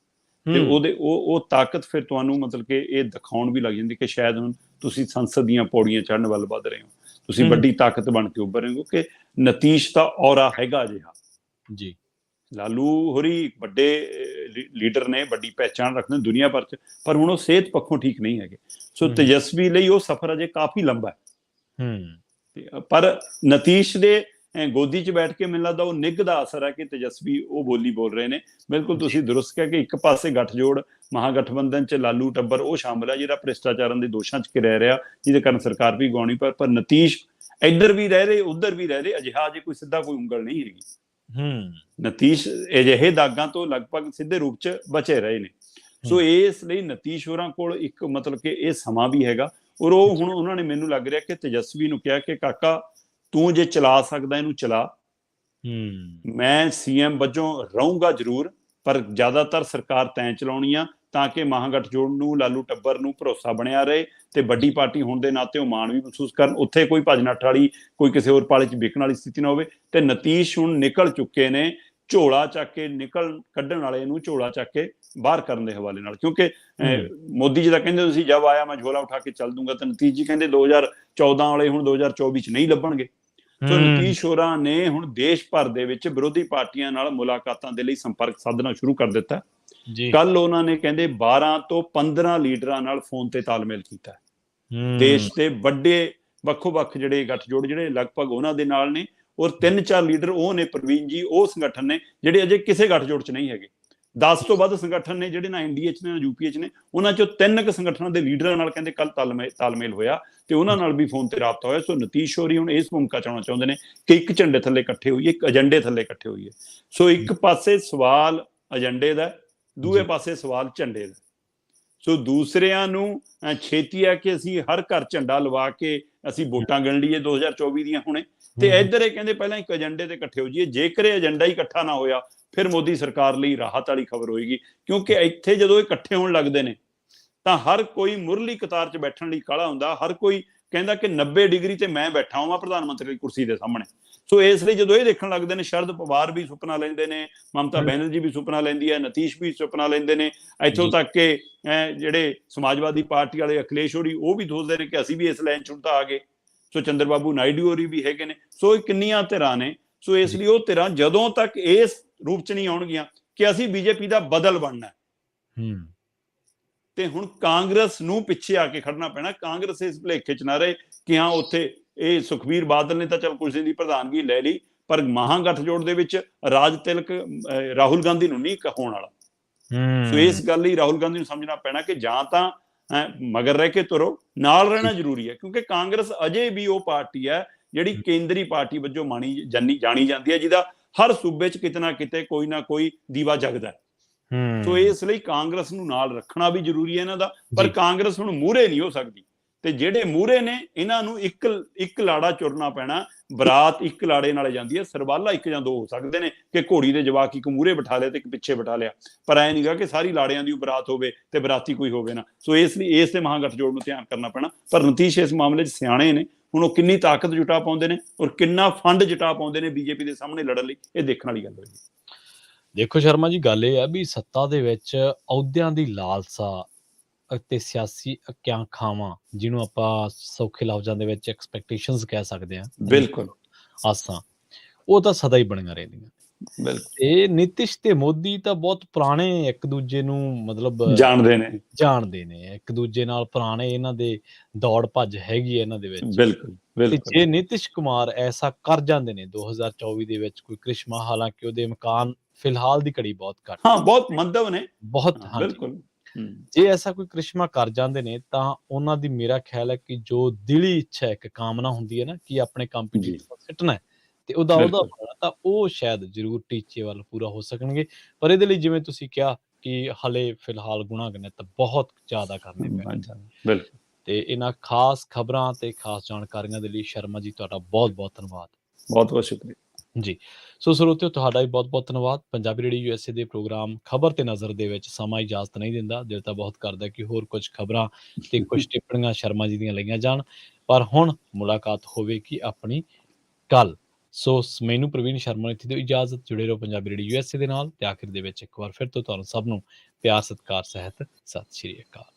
ਤੇ ਉਹ ਤਾਕਤ ਫਿਰ ਤੁਹਾਨੂੰ ਮਤਲਬ ਕਿ ਇਹ ਦਿਖਾਉਣ ਵੀ ਲੱਗ ਜਾਂਦੀ ਕਿ ਸ਼ਾਇਦ ਹੁਣ ਤੁਸੀਂ ਸੰਸਦ ਦੀਆਂ ਪੌੜੀਆਂ ਚੜ੍ਹਨ ਵੱਲ ਵੱਧ ਰਹੇ ਹੋ, ਤੁਸੀਂ ਵੱਡੀ ਤਾਕਤ ਬਣ ਕੇ ਉੱਭਰ ਰਹੇ ਹੋ, ਕਿ ਨਤੀਸ਼ ਦਾ ਔਰਾ ਹੈਗਾ ਅਜਿਹਾ ਜੀ। ਲਾਲੂ ਹੋਰੀ ਵੱਡੇ ਲੀਡਰ ਨੇ, ਵੱਡੀ ਪਹਿਚਾਣ ਰੱਖਦੇ ਦੁਨੀਆ ਭਰ 'ਚ, ਪਰ ਹੁਣ ਉਹ ਸਿਹਤ ਪੱਖੋਂ ਠੀਕ ਨਹੀਂ ਹੈਗੇ, ਸੋ ਤੇਜਸਵੀ ਲਈ ਉਹ ਸਫ਼ਰ ਅਜੇ ਕਾਫੀ ਲੰਬਾ ਹੈ। ਪਰ ਨਤੀਸ਼ ਦੇ ਗੋਦੀ 'ਚ ਬੈਠ ਕੇ ਮੈਨੂੰ ਲੱਗਦਾ ਉਹ ਨਿੱਘ ਦਾ ਅਸਰ ਹੈ ਕਿ ਤੇਜਸਵੀ ਉਹ ਬੋਲੀ ਬੋਲ ਰਹੇ ਨੇ। ਬਿਲਕੁਲ ਤੁਸੀਂ ਦੁਰਸਤ ਕਿਹਾ ਕਿ ਇੱਕ ਪਾਸੇ ਗੱਠਜੋੜ ਮਹਾਗਠਬੰਧਨ 'ਚ ਲਾਲੂ ਟੱਬਰ ਉਹ ਸ਼ਾਮਲ ਹੈ ਜਿਹੜਾ ਭ੍ਰਿਸ਼ਟਾਚਾਰਾਂ ਦੇ ਦੋਸ਼ਾਂ 'ਚ ਰਹਿ ਰਿਹਾ, ਜਿਹਦੇ ਕਾਰਨ ਸਰਕਾਰ ਵੀ ਗਾਉਣੀ, ਪਰ ਨਤੀਸ਼ ਇੱਧਰ ਵੀ ਰਹਿ ਰਹੇ, ਉੱਧਰ ਵੀ ਰਹਿ ਰਹੇ, ਅਜਿਹਾ ਅਜੇ ਕੋਈ ਸਿੱਧਾ ਕੋਈ ਉਂਗਲ ਨਹੀਂ ਹੈਗੀ। ਨਤੀਸ਼ ਅਜਿਹੇ ਦਾਗਾਂ ਤੋਂ ਲਗਭਗ ਸਿੱਧੇ ਰੂਪ 'ਚ ਬਚੇ ਰਹੇ ਨੇ, ਸੋ ਇਸ ਲਈ ਨਤੀਸ਼ ਹੋਰਾਂ ਕੋਲ ਇੱਕ ਮਤਲਬ ਕਿ ਇਹ ਸਮਾਂ ਵੀ ਹੈਗਾ। ਔਰ ਉਹ ਹੁਣ ਉਹਨਾਂ ਨੇ, ਮੈਨੂੰ ਲੱਗ ਰਿਹਾ ਕਿ ਤੇਜਸਵੀ ਨੂੰ ਕਿਹਾ ਕਿ ਕਾਕਾ ਤੂੰ ਜੇ ਚਲਾ ਸਕਦਾ ਇਹਨੂੰ ਚਲਾ, ਮੈਂ ਸੀਐਮ ਵਜੋਂ ਰਹੂੰਗਾ ਜ਼ਰੂਰ, ਪਰ ਜ਼ਿਆਦਾਤਰ ਸਰਕਾਰ ਤੈਂ ਚਲਾਉਣੀ ਆ, ਤਾਂ ਕਿ ਮਹਾਗਠਜੋੜ ਨੂੰ, ਲਾਲੂ ਟੱਬਰ ਨੂੰ ਭਰੋਸਾ ਬਣਿਆ ਰਹੇ ਤੇ ਵੱਡੀ ਪਾਰਟੀ ਹੋਣ ਦੇ ਨਾਤੇ ਉਹ ਮਾਣ ਵੀ ਮਹਿਸੂਸ ਕਰਨ, ਉੱਥੇ ਕੋਈ ਭੱਜ ਨੱਠ ਵਾਲੀ, ਕੋਈ ਕਿਸੇ ਹੋਰ ਪਾਲੇ 'ਚ ਵਿਕਣ ਵਾਲੀ ਸਥਿਤੀ ਨਾ ਹੋਵੇ। ਤੇ ਨਤੀਸ਼ ਹੁਣ ਨਿਕਲ ਚੁੱਕੇ ਨੇ, ਝੋਲਾ ਚੱਕ ਕੇ ਕੱਢਣ ਵਾਲੇ ਨੂੰ ਝੋਲਾ ਚੱਕ ਕੇ ਬਾਹਰ ਕਰਨ ਦੇ ਹਵਾਲੇ ਨਾਲ, ਕਿਉਂਕਿ ਮੋਦੀ ਜੀ ਦਾ ਕਹਿੰਦੇ ਤੁਸੀਂ ਜਬ ਆਇਆ ਮੈਂ ਝੋਲਾ ਉਠਾ ਕੇ ਚੱਲ ਦੂੰਗਾ, ਤਾਂ ਨਤੀਸ਼ ਜੀ ਕਹਿੰਦੇ 2014 ਵਾਲੇ ਹੁਣ 2024 'ਚ ਨਹੀਂ ਲੱਭਣਗੇ। ਸੋ ਨਤੀਸ਼ ਹੋਰਾਂ ਨੇ ਹੁਣ ਦੇਸ਼ ਭਰ ਦੇ ਵਿੱਚ ਵਿਰੋਧੀ ਪਾਰਟੀਆਂ ਨਾਲ ਮੁਲਾਕਾਤਾਂ ਦੇ ਲਈ ਸੰਪਰਕ ਸਾਧਨਾ ਸ਼ੁਰੂ ਕਰ ਦਿੱਤਾ। ਕੱਲ ਉਹਨਾਂ ਨੇ ਕਹਿੰਦੇ 12 ਤੋਂ 15 ਲੀਡਰਾਂ ਨਾਲ ਫੋਨ ਤੇ ਤਾਲਮੇਲ ਕੀਤਾ, ਦੇਸ਼ ਦੇ ਵੱਡੇ ਵੱਖੋ-ਵੱਖ ਜਿਹੜੇ ਗੱਠਜੋੜ ਜਿਹੜੇ ਲਗਭਗ ਉਹਨਾਂ ਦੇ ਨਾਲ ਨੇ, ਔਰ 3-4 ਲੀਡਰ ਉਹ ਨੇ, ਪ੍ਰਵੀਨ ਜੀ, ਉਹ ਸੰਗਠਨ ਨੇ ਜਿਹੜੇ ਅਜੇ ਕਿਸੇ ਗੱਠਜੋੜ 'ਚ ਨਹੀਂ ਹੈਗੇ। 10 ਤੋਂ ਵੱਧ ਸੰਗਠਨ ਨੇ ਜਿਹੜੇ ਨਾ ਐਨਡੀਏ 'ਚ ਨੇ ਨਾ ਯੂਪੀਏ 'ਚ ਨੇ, ਉਹਨਾਂ 'ਚੋਂ 3 ਸੰਗਠਨਾਂ ਦੇ ਲੀਡਰਾਂ ਨਾਲ ਕਹਿੰਦੇ ਕੱਲ ਤਾਲਮੇਲ ਹੋਇਆ ਤੇ ਉਹਨਾਂ ਨਾਲ ਵੀ ਫੋਨ ਤੇ ਰਾਬਤਾ ਹੋਇਆ। ਸੋ ਨਤੀਸ਼ ਹੋਰੀ ਹੁਣ ਇਸ ਭੂਮਿਕਾ 'ਚ ਆਉਣਾ ਚਾਹੁੰਦੇ ਨੇ ਕਿ ਇੱਕ ਝੰਡੇ ਥੱਲੇ ਇਕੱਠੇ ਹੋਈਏ, ਇੱਕ ਏਜੰਡੇ ਥੱਲੇ ਇਕੱਠੇ ਹੋਈਏ। ਸੋ ਇੱਕ ਪਾਸੇ ਸਵਾਲ ਏਜੰਡੇ ਦਾ, ਦੂਏ ਪਾਸੇ ਸਵਾਲ ਝੰਡੇ ਦਾ। ਸੋ ਦੂਸਰਿਆਂ ਨੂੰ ਛੇਤੀ ਹੈ ਕਿ ਅਸੀਂ ਹਰ ਘਰ ਝੰਡਾ ਲਵਾ ਕੇ ਅਸੀਂ ਵੋਟਾਂ ਗਿਣ ਲਈਏ 2024 ਦੀਆਂ ਹੁਣੇ, ਤੇ ਇੱਧਰ ਇਹ ਕਹਿੰਦੇ ਪਹਿਲਾਂ ਇੱਕ ਏਜੰਡੇ ਤੇ ਇਕੱਠੇ ਹੋ ਜਾਈਏ। ਜੇਕਰ ਇਹ ਏਜੰਡਾ ਹੀ ਇਕੱਠਾ ਨਾ ਹੋਇਆ ਫਿਰ ਮੋਦੀ ਸਰਕਾਰ ਲਈ ਰਾਹਤ ਵਾਲੀ ਖਬਰ ਹੋਏਗੀ, ਕਿਉਂਕਿ ਇੱਥੇ ਜਦੋਂ ਇਕੱਠੇ ਹੋਣ ਲੱਗਦੇ ਨੇ ਤਾਂ ਹਰ ਕੋਈ ਮੁਰਲੀ ਕਤਾਰ 'ਚ ਬੈਠਣ ਲਈ ਕਾਹਲਾ ਹੁੰਦਾ, ਹਰ ਕੋਈ ਕਹਿੰਦਾ ਕਿ 90 ਡਿਗਰੀ ਤੇ ਮੈਂ ਬੈਠਾ ਹਾਂ ਪ੍ਰਧਾਨ ਮੰਤਰੀ ਦੀ ਕੁਰਸੀ ਦੇ ਸਾਹਮਣੇ। ਸੋ ਇਸ ਲਈ ਜਦੋਂ ਇਹ ਦੇਖਣ ਲੱਗਦੇ ਨੇ, ਸ਼ਰਦ ਪਵਾਰ ਵੀ ਸੁਪਨਾ ਲੈਂਦੇ ਨੇ, ਮਮਤਾ ਬੈਨਰਜੀ ਵੀ ਸੁਪਨਾ ਲੈਂਦੀ ਹੈ, ਨਤੀਸ਼ ਵੀ ਸੁਪਨਾ ਲੈਂਦੇ ਨੇ, ਇੱਥੋਂ ਤੱਕ ਕਿ ਜਿਹੜੇ ਸਮਾਜਵਾਦੀ ਪਾਰਟੀ ਵਾਲੇ ਅਖਿਲੇਸ਼ ਹੋਰੀ ਉਹ ਵੀ ਸੋਚਦੇ ਨੇ ਕਿ ਅਸੀਂ ਵੀ ਇਸ ਲਾਈਨ 'ਚ ਤਾਂ ਆ ਗਏ। ਸੋ ਚੰਦਰ ਬਾਬੂ ਨਾਇਡੂ ਹੋਰੀ ਵੀ ਹੈਗੇ ਨੇ। ਸੋ ਇਹ ਕਿੰਨੀਆਂ ਧਿਰਾਂ ਨੇ। ਸੋ ਇਸ ਲਈ ਉਹ ਧਿਰਾਂ ਜਦੋਂ ਤੱਕ ਇਸ ਰੂਪ 'ਚ ਨਹੀਂ ਆਉਣਗੀਆਂ ਕਿ ਅਸੀਂ ਬੀਜੇਪੀ ਦਾ ਬਦਲ ਬਣਨਾ, ਤੇ ਹੁਣ ਕਾਂਗਰਸ ਨੂੰ ਪਿੱਛੇ ਆ ਕੇ ਖੜਨਾ ਪੈਣਾ। ਕਾਂਗਰਸ ਇਸ ਭੁਲੇਖੇ 'ਚ ਨਾ ਰਹੇ ਕਿ ਹਾਂ ਉੱਥੇ ਇਹ ਸੁਖਬੀਰ ਬਾਦਲ ਨੇ ਤਾਂ ਚਲ ਕੁਝ ਦਿਨ ਦੀ ਪ੍ਰਧਾਨਗੀ ਲੈ ਲਈ, ਪਰ ਮਹਾਗਠਜੋੜ ਦੇ ਵਿੱਚ ਰਾਜ ਤਿਲਕ ਰਾਹੁਲ ਗਾਂਧੀ ਨੂੰ ਨਹੀਂ ਹੋਣ ਵਾਲਾ। ਸੋ ਇਸ ਗੱਲ ਲਈ ਰਾਹੁਲ ਗਾਂਧੀ ਨੂੰ ਸਮਝਣਾ ਪੈਣਾ ਕਿ ਜਾਂ ਤਾਂ ਮਗਰ ਰਹਿ ਕੇ ਤੁਰੋ, ਨਾਲ ਰਹਿਣਾ ਜ਼ਰੂਰੀ ਹੈ, ਕਿਉਂਕਿ ਕਾਂਗਰਸ ਅਜੇ ਵੀ ਉਹ ਪਾਰਟੀ ਹੈ ਜਿਹੜੀ ਕੇਂਦਰੀ ਪਾਰਟੀ ਵਜੋਂ ਜਾਣੀ ਜਾਂਦੀ ਹੈ, ਜਿਹਦਾ ਹਰ ਸੂਬੇ 'ਚ ਕਿਤੇ ਨਾ ਕਿਤੇ ਕੋਈ ਨਾ ਕੋਈ ਦੀਵਾ ਜਗਦਾ। ਸੋ ਇਸ ਲਈ ਕਾਂਗਰਸ ਨੂੰ ਨਾਲ ਰੱਖਣਾ ਵੀ ਜ਼ਰੂਰੀ ਹੈ ਇਹਨਾਂ ਦਾ, ਪਰ ਕਾਂਗਰਸ ਹੁਣ ਮੂਹਰੇ ਨਹੀਂ ਹੋ ਸਕਦੀ, ਤੇ ਜਿਹੜੇ ਮੂਹਰੇ ਨੇ ਇਹਨਾਂ ਨੂੰ ਇੱਕ ਲਾੜਾ ਚੁਰਨਾ ਪੈਣਾ। ਬਰਾਤ ਇੱਕ ਲਾੜੇ ਨਾਲ ਜਾਂਦੀ ਹੈ, ਸਰਬਾਲਾ ਇੱਕ ਜਾਂ ਦੋ ਹੋ ਸਕਦੇ ਨੇ ਕਿ ਘੋੜੀ ਦੇ ਜਵਾਕ ਇੱਕ ਮੂਹਰੇ ਬਿਠਾ ਲਿਆ ਤੇ ਇੱਕ ਪਿੱਛੇ ਬਿਠਾ ਲਿਆ, ਪਰ ਐ ਨਹੀਂਗਾ ਕਿ ਸਾਰੀ ਲਾੜਿਆਂ ਦੀ ਬਰਾਤ ਹੋਵੇ ਤੇ ਬਰਾਤੀ ਕੋਈ ਹੋਵੇ ਨਾ। ਸੋ ਇਸ ਲਈ ਇਸ ਤੇ ਮਹਾਗਠਜੋੜ ਨੂੰ ਧਿਆਨ ਕਰਨਾ ਪੈਣਾ। ਪਰ ਨਤੀਸ਼ ਇਸ ਮਾਮਲੇ 'ਚ ਸਿਆਣੇ ਨੇ, ਹੁਣ ਉਹ ਕਿੰਨੀ ਤਾਕਤ ਜੁਟਾ ਪਾਉਂਦੇ ਨੇ ਔਰ ਕਿੰਨਾ ਫੰਡ ਜੁਟਾ ਪਾਉਂਦੇ ਨੇ ਬੀਜੇਪੀ ਦੇ ਸਾਹਮਣੇ ਲੜਨ ਲਈ, ਇਹ ਦੇਖਣ ਵਾਲੀ ਗੱਲ ਹੋਏਗੀ। ਦੇਖੋ ਸ਼ਰਮਾ ਜੀ, ਗੱਲ ਇਹ ਹੈ ਵੀ ਸੱਤਾ ਦੇ ਵਿੱਚ ਅਹੁਦਿਆਂ ਦੀ ਲਾਲਸਾ ਅਤੇ ਸਿਆਸੀ ਆਕਾਂਖਾਵਾਂ, ਜਿਹਨੂੰ ਆਪਾਂ ਸੌਖੇ ਲਫ਼ਜ਼ਾਂ ਦੇ ਵਿੱਚ ਐਕਸਪੈਕਟੇਸ਼ਨਸ ਕਹਿ ਸਕਦੇ ਹਾਂ, ਬਿਲਕੁਲ, ਆਸਾਂ, ਉਹ ਤਾਂ ਸਦਾ ਹੀ ਬਣੀਆਂ ਰਹਿੰਦੀਆਂ। ਬਿਲਕੁਲ ਤੇ ਨਿਤਿਸ਼ ਤੇ ਮੋਦੀ ਤਾਂ ਬਹੁਤ ਪੁਰਾਣੇ ਇੱਕ ਦੂਜੇ ਨੂੰ ਮਤਲਬ ਜਾਣਦੇ ਨੇ। ਜਾਣਦੇ ਨੇ, ਇੱਕ ਦੂਜੇ ਨਾਲ ਪੁਰਾਣੇ ਇਹਨਾਂ ਦੇ ਦੌੜ ਭੱਜ ਹੈਗੀ ਹੈ ਇਹਨਾਂ ਦੇ ਵਿੱਚ। ਬਿਲਕੁਲ, ਤੇ ਬਿਲਕੁਲ। ਜੇ ਨਿਤਿਸ਼ ਕੁਮਾਰ ਐਸਾ ਕਰ ਜਾਂਦੇ ਨੇ 2024 ਦੇ ਵਿੱਚ ਕੋਈ ਕ੍ਰਿਸ਼ਮਾ, ਹਾਲਾਂਕਿ ਉਹਦੇ ਇਮਕਾਨ ਫਿਲਹਾਲ ਦੀ ਘੜੀ ਬਹੁਤ ਘੱਟ ਹਾਂ, ਨੇ, ਬਹੁਤ ਮੰਦਵ ਨੇ। ਬਹੁਤ, ਹਾਂ, ਹਾਂਜੀ। ਬਿਲकुल। ਜੇ ਐਸਾ ਕੋਈ ਕ੍ਰਿਸ਼ਮਾ ਕਰ ਜਾਂਦੇ ਨੇ ਤਾਂ ਉਹਨਾਂ ਦੀ, ਮੇਰਾ ਖਿਆਲ ਹੈ ਕਿ ਜੋ ਦਿਲੀ ਇੱਛਾ, ਇੱਕ ਕਾਮਨਾ ਹੁੰਦੀ ਹੈ ਨਾ ਕਿ ਆਪਣੇ ਜੀ, ਕੰਪੀਟੀਟਰ ਨੂੰ ਸਿੱਟਣਾ ਹੈ ਤੇ ਉਹਦਾ ਉਹਦਾ ਬਿਲकुल। ਬਣਾਉਣਾ, ਤਾਂ ਉਹ ਸ਼ਾਇਦ ਜ਼ਰੂਰ ਟੀਚੇ ਵੱਲ ਪੂਰਾ ਹੋ ਸਕਣਗੇ। ਪਰ ਇਹਦੇ ਲਈ ਜਿਵੇਂ ਤੁਸੀਂ ਕਿਹਾ ਕਿ ਹਲੇ ਫਿਲਹਾਲ ਗੁਣਾਗਣਿਤ ਬਹੁਤ ਜ਼ਿਆਦਾ ਕਰਨੇ ਪੈਣੇ ਨੇ। ਬਿਲकुल। ਤੇ ਇਹਨਾਂ ਖਾਸ ਖਬਰਾਂ ਤੇ ਖਾਸ ਜਾਣਕਾਰੀਆਂ ਦੇ ਲਈ ਸ਼ਰਮਾ ਜੀ ਤੁਹਾਡਾ ਬਹੁਤ-ਬਹੁਤ ਧੰਨਵਾਦ। ਬਹੁਤ-ਬਹੁਤ ਸ਼ੁਕਰੀਆ। ਜੀ। ਸੋ ਸਰੋਤਿਓ, ਤੁਹਾਡਾ ਵੀ ਬਹੁਤ-ਬਹੁਤ ਧੰਨਵਾਦ। ਪੰਜਾਬੀ ਰੇਡੀਓ ਯੂਐਸਏ ਦੇ ਪ੍ਰੋਗਰਾਮ ਖਬਰ ਤੇ ਨਜ਼ਰ ਦੇ ਵਿੱਚ ਸਮਾਂ ਇਜਾਜ਼ਤ ਨਹੀਂ ਦਿੰਦਾ। ਦਿਲ ਤਾਂ ਬਹੁਤ ਕਰਦਾ ਕਿ ਹੋਰ ਕੁਝ ਖਬਰਾਂ ਤੇ ਕੁਝ ਟਿੱਪਣੀਆਂ ਸ਼ਰਮਾ ਜੀ ਦੀਆਂ ਲਈਆਂ ਜਾਣ, ਪਰ ਹੁਣ ਮੁਲਾਕਾਤ ਹੋਵੇਗੀ ਆਪਣੀ ਕੱਲ੍ਹ। ਸੋ ਮੈਨੂੰ ਪ੍ਰਵੀਨ ਸ਼ਰਮਾ ਨੂੰ ਇੱਥੇ ਦਿਓ ਇਜਾਜ਼ਤ। ਜੁੜੇ ਰਹੋ ਪੰਜਾਬੀ ਰੇਡੀਓ ਯੂਐਸਏ ਦੇ ਨਾਲ ਤੇ ਆਖਿਰ ਦੇ ਵਿੱਚ ਇੱਕ ਵਾਰ ਫਿਰ ਤੋਂ ਤੁਹਾਨੂੰ ਸਭ ਨੂੰ ਪਿਆਰ ਸਤਿਕਾਰ ਸਹਿਤ ਸਤਿ ਸ਼੍ਰੀ ਅਕਾਲ।